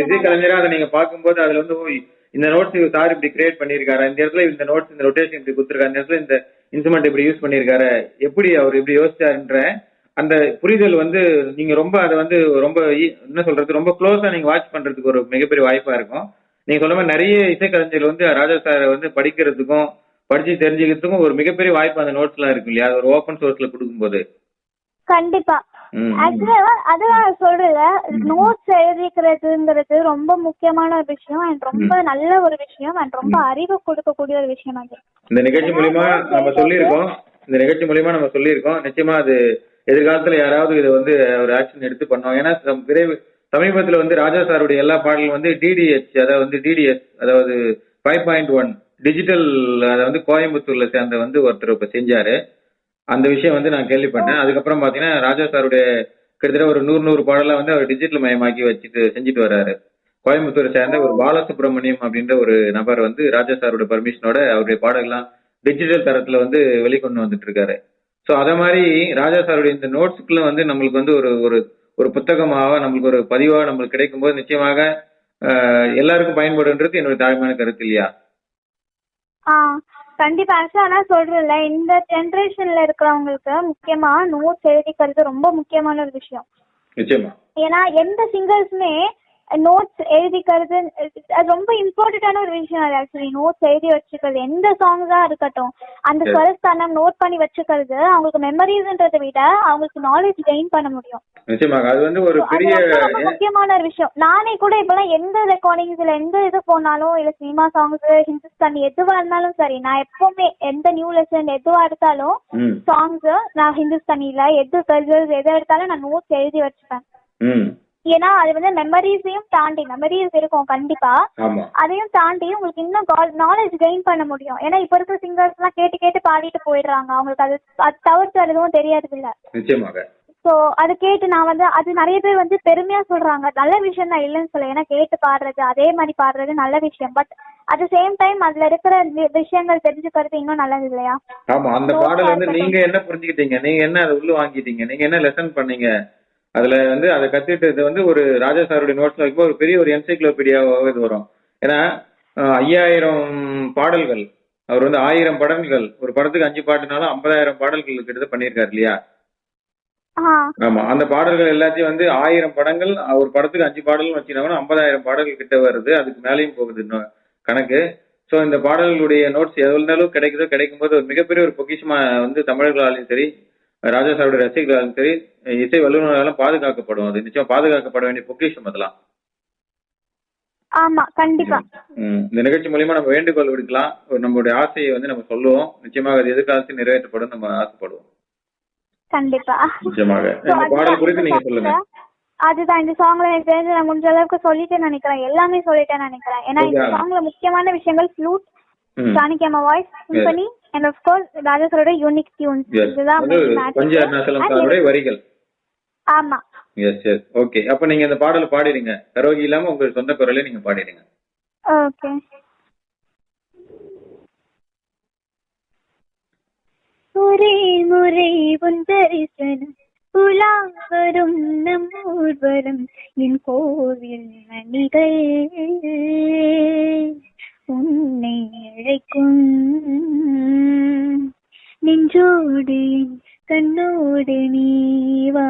விஜய் கலைஞரா அதை நீங்க பாக்கும்போது அதுல வந்து இந்த நோட்ஸ் சார் இப்படி கிரியேட் பண்ணிருக்காரு, இந்த இடத்துல இந்த நோட்ஸ் இந்த ரொட்டேஷன் இப்படி கொடுத்துருக்காரு, இந்த இடத்துல இந்த இன்ஸ்ட்ருமெண்ட் இப்படி யூஸ் பண்ணிருக்காரு, எப்படி அவர் இப்படி யோசிச்சாருன்ற அந்த புரிதல் வந்து நீங்க ரொம்ப அதை வந்து ரொம்ப என்ன சொல்றது ரொம்ப க்ளோஸா நீங்க வாட்ச் பண்றதுக்கு ஒரு மிகப்பெரிய வாய்ப்பா இருக்கும். நீங்க சொல்ல மாதிரி நிறைய இசைக்கலைஞர்கள் வந்து ராஜா சாரை வந்து படிக்கிறதுக்கும் படிச்சு தெரிஞ்சுக்கிறதுக்கும் ஒரு மிகப்பெரிய வாய்ப்பு அந்த நோட்ஸ் எல்லாம் இருக்கும் இல்லையா, ஒரு ஓப்பன் சோர்ஸ்ல கொடுக்கும்போது. கண்டிப்பா அதான் சொல்றல, நோட்ஸ் எழுதிக்கிறதுங்கிறது ரொம்ப முக்கியமான ஒரு விஷயம் அண்ட் ரொம்ப நல்ல ஒரு விஷயம் அண்ட் ரொம்ப அறிவு கொடுக்கக்கூடிய ஒரு விஷயம். அது இந்த நிகழ்ச்சி மூலியமா நம்ம சொல்லியிருக்கோம். நிச்சயமா அது எதிர்காலத்துல யாராவது இதை வந்து ஒரு ஆக்ஷன் எடுத்து பண்ணுவோம். ஏன்னா சமீபத்துல வந்து ராஜா சாருடைய எல்லா பாடலும் வந்து டிடிஹெச், அதாவது வந்து டிடிஎஸ், அதாவது 5.1 டிஜிட்டல், அதை வந்து கோயம்புத்தூர்ல சேர்ந்த வந்து ஒருத்தர் இப்ப செஞ்சாரு. அந்த விஷயம் வந்து நான் கேள்விப்பட்டேன். அதுக்கப்புறம் பாத்தீங்கன்னா ராஜா சாருடைய கிட்டத்தட்ட ஒரு 100 பாடலாம் வந்து அவர் டிஜிட்டல் மயமாக்கி வச்சுட்டு செஞ்சுட்டு வர்றாரு. கோயம்புத்தூரை சேர்ந்த ஒரு பாலசுப்ரமணியம் அப்படின்ற ஒரு நபர் வந்து ராஜா சாரோட பர்மிஷனோட அவருடைய பாடல்கள்லாம் டிஜிட்டல் தரத்துல வந்து வெளிக்கொண்டு வந்துட்டு இருக்காரு. ஸோ அத மாதிரி ராஜா சாருடைய இந்த நோட்ஸுக்குள்ள வந்து நம்மளுக்கு வந்து ஒரு ஒரு ஒரு புத்தகமாக நம்மளுக்கு ஒரு பதிவா நம்மளுக்கு கிடைக்கும் போது நிச்சயமாக எல்லாருக்கும் பயன்படுன்றது என்னோட தாழ்மையான கருத்து இல்லையா? கண்டிப்பா. ஆக்சுவலா நான் சொல்றேன்ல, இந்த ஜெனரேஷன்ல இருக்கிறவங்களுக்கு முக்கியமா நோட்ஸ் எழுதிக்கிறது ரொம்ப முக்கியமான ஒரு விஷயம். நிச்சயமா. ஏன்னா எந்த சிங்கர்ஸுமே நோட்ஸ் எழுதிக்கிறது அது ரொம்ப இம்பார்ட்டன்டான ஒரு விஷயம். அது ஆக்சுவலி நோட்ஸ் எழுதி வச்சுக்கிறது எந்த சாங்ஸா இருக்கட்டும், அந்த ஸ்வரஸ்தானம் நோட் பண்ணி வச்சுக்கிறது அவங்களுக்கு மெமரிஸ்ன்றதை விட அவங்களுக்கு நாலேஜ் கெயின் பண்ண முடியும். நிச்சயமாக அது வந்து ஒரு பெரிய ரொம்ப முக்கியமான ஒரு விஷயம். நானே கூட இப்பெல்லாம் எந்த ரெக்கார்டிங்ஸ்ல எந்த இது போனாலும், இல்ல சினிமா சாங்ஸ், ஹிந்துஸ்தானி எதுவா இருந்தாலும் சரி, நான் எப்பவுமே எந்த நியூ லெசன் எதுவா எடுத்தாலும் சாங்ஸ் நான் ஹிந்துஸ்தானில எது கல்ச்சர்ஸ் எதை எடுத்தாலும் நான் நோட்ஸ் எழுதி வச்சுப்பேன். ஏன்னா அது வந்து மெமரிஸையும் தாண்டி, மெமரிஸ் இருக்கும் கண்டிப்பா, அதையும் தாண்டி உங்களுக்கு இன்னும் நாலேஜ் கெயின் பண்ண முடியும். ஏன்னா இப்ப இருக்கிற சிங்கர்ஸ் எல்லாம் கேட்டு கேட்டு பாடிட்டு போயிடுறாங்க, அவங்களுக்கு அது தவிர்த்து எதுவும் தெரியாது இல்ல. ஸோ அது கேட்டு நான் வந்து அது நிறைய பேர் வந்து பெருமையா சொல்றாங்க, நல்ல விஷயம் தான், இல்லைன்னு சொல்ல. ஏன்னா கேட்டு பாடுறது, அதே மாதிரி பாடுறது நல்ல விஷயம். But at the same time அதுல இருக்கிற விஷயங்கள் தெரிஞ்சுக்கிறது இன்னும் நல்லது இல்லையா? ஆமா. அந்த பாடல் வந்து நீங்க என்ன புரிஞ்சுக்கிட்டீங்க, நீங்க என்ன அதை உள்ள வாங்கிட்டீங்க, நீங்க என்ன லெசன் பண்ணீங்க, அதுல வந்து அதை கத்துட்டு வந்து ஒரு ராஜா சாருடைய நோட்ஸ்ல வைக்கும்போது ஒரு பெரிய ஒரு என்சைக்ளோபீடியாவாக இது வரும். ஏன்னா 5000 பாடல்கள், அவர் வந்து 1000 படங்கள், ஒரு படத்துக்கு 5 பாட்டுனாலும் 50,000 பாடல்கள் கிட்ட பண்ணியிருக்காரு இல்லையா? ஆமா. அந்த பாடல்கள் எல்லாத்தையும் வந்து 1000 படங்கள் ஒரு படத்துக்கு 5 பாடல்கள் வச்சுக்கிட்டாங்கன்னா 50,000 பாடல்கள் கிட்ட வருது, அதுக்கு மேலேயும் போகுது கணக்கு. ஸோ இந்த பாடல்களுடைய நோட்ஸ் எவ்வளவு கிடைக்குதோ கிடைக்கும் போது ஒரு மிகப்பெரிய ஒரு பொக்கிஷமா வந்து தமிழர்களாலும் சரி, ராஜா சாருடைய ரசிகர்களாலும் சரி, இசை வல்லுநர்களாலும் பாதுகாக்கப்படும். அது நிச்சயம் பாதுகாக்கப்பட வேண்டிய பொக்கிஷம் அதெல்லாம். ஆமா, கண்டிப்பா. இந்த நிகழ்ச்சி மூலியமா நம்ம வேண்டுகோள் விடுக்கலாம், நம்மளுடைய ஆசையை வந்து நம்ம சொல்லுவோம். நிச்சயமாக அது எதிர்காலத்தில் நிறைவேற்றப்படும், நம்ம ஆசைப்படுவோம். கண்டிப்பா. நிச்சயமாக. இந்த பாடல் குறித்து நீங்க சொல்லுங்க. அதுதான் இந்த சாங்ல எனக்கு தெரிஞ்சு நான் முடிஞ்ச அளவுக்கு சொல்லிட்டேன்னு நினைக்கிறேன், எல்லாமே சொல்லிட்டேன்னு நினைக்கிறேன். ஏன்னா இந்த சாங்ல முக்கியமான விஷயங்கள் ஃப்ளூட், ஜானகி அம்மா voice, symphony, and half course ராஜா சாரோட யூனிக் டியூன்ஸ். இதுதான் பஞ்ச அருணாசலம் சாரோட வரிகள். ஆமா. S S. ஓகே. அப்ப நீங்க இந்த பாடலை பாடிடுங்க, கரோகி இல்லாம உங்க சொந்த குரலே நீங்க பாடிடுங்க. ஓகே. ஒரே முறை உன் தரிசனம் உலா வரும் நம் ஊர்வலம், என் கோவில் மணிகள் உன்னை அழைக்கும், நெஞ்சோடு கண்ணோடு நீவா.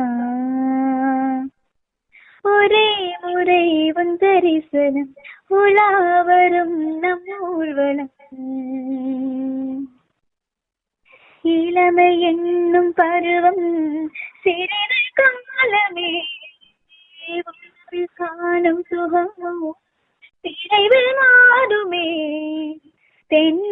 ஒரே முறை உன் தரிசனம் உலா வரும் நம் ஊர்வலம், இளமை என்னும் பருவம் சிறிது காலமே, காணும் சுகமோ விரைவில் மாறுமே, தென்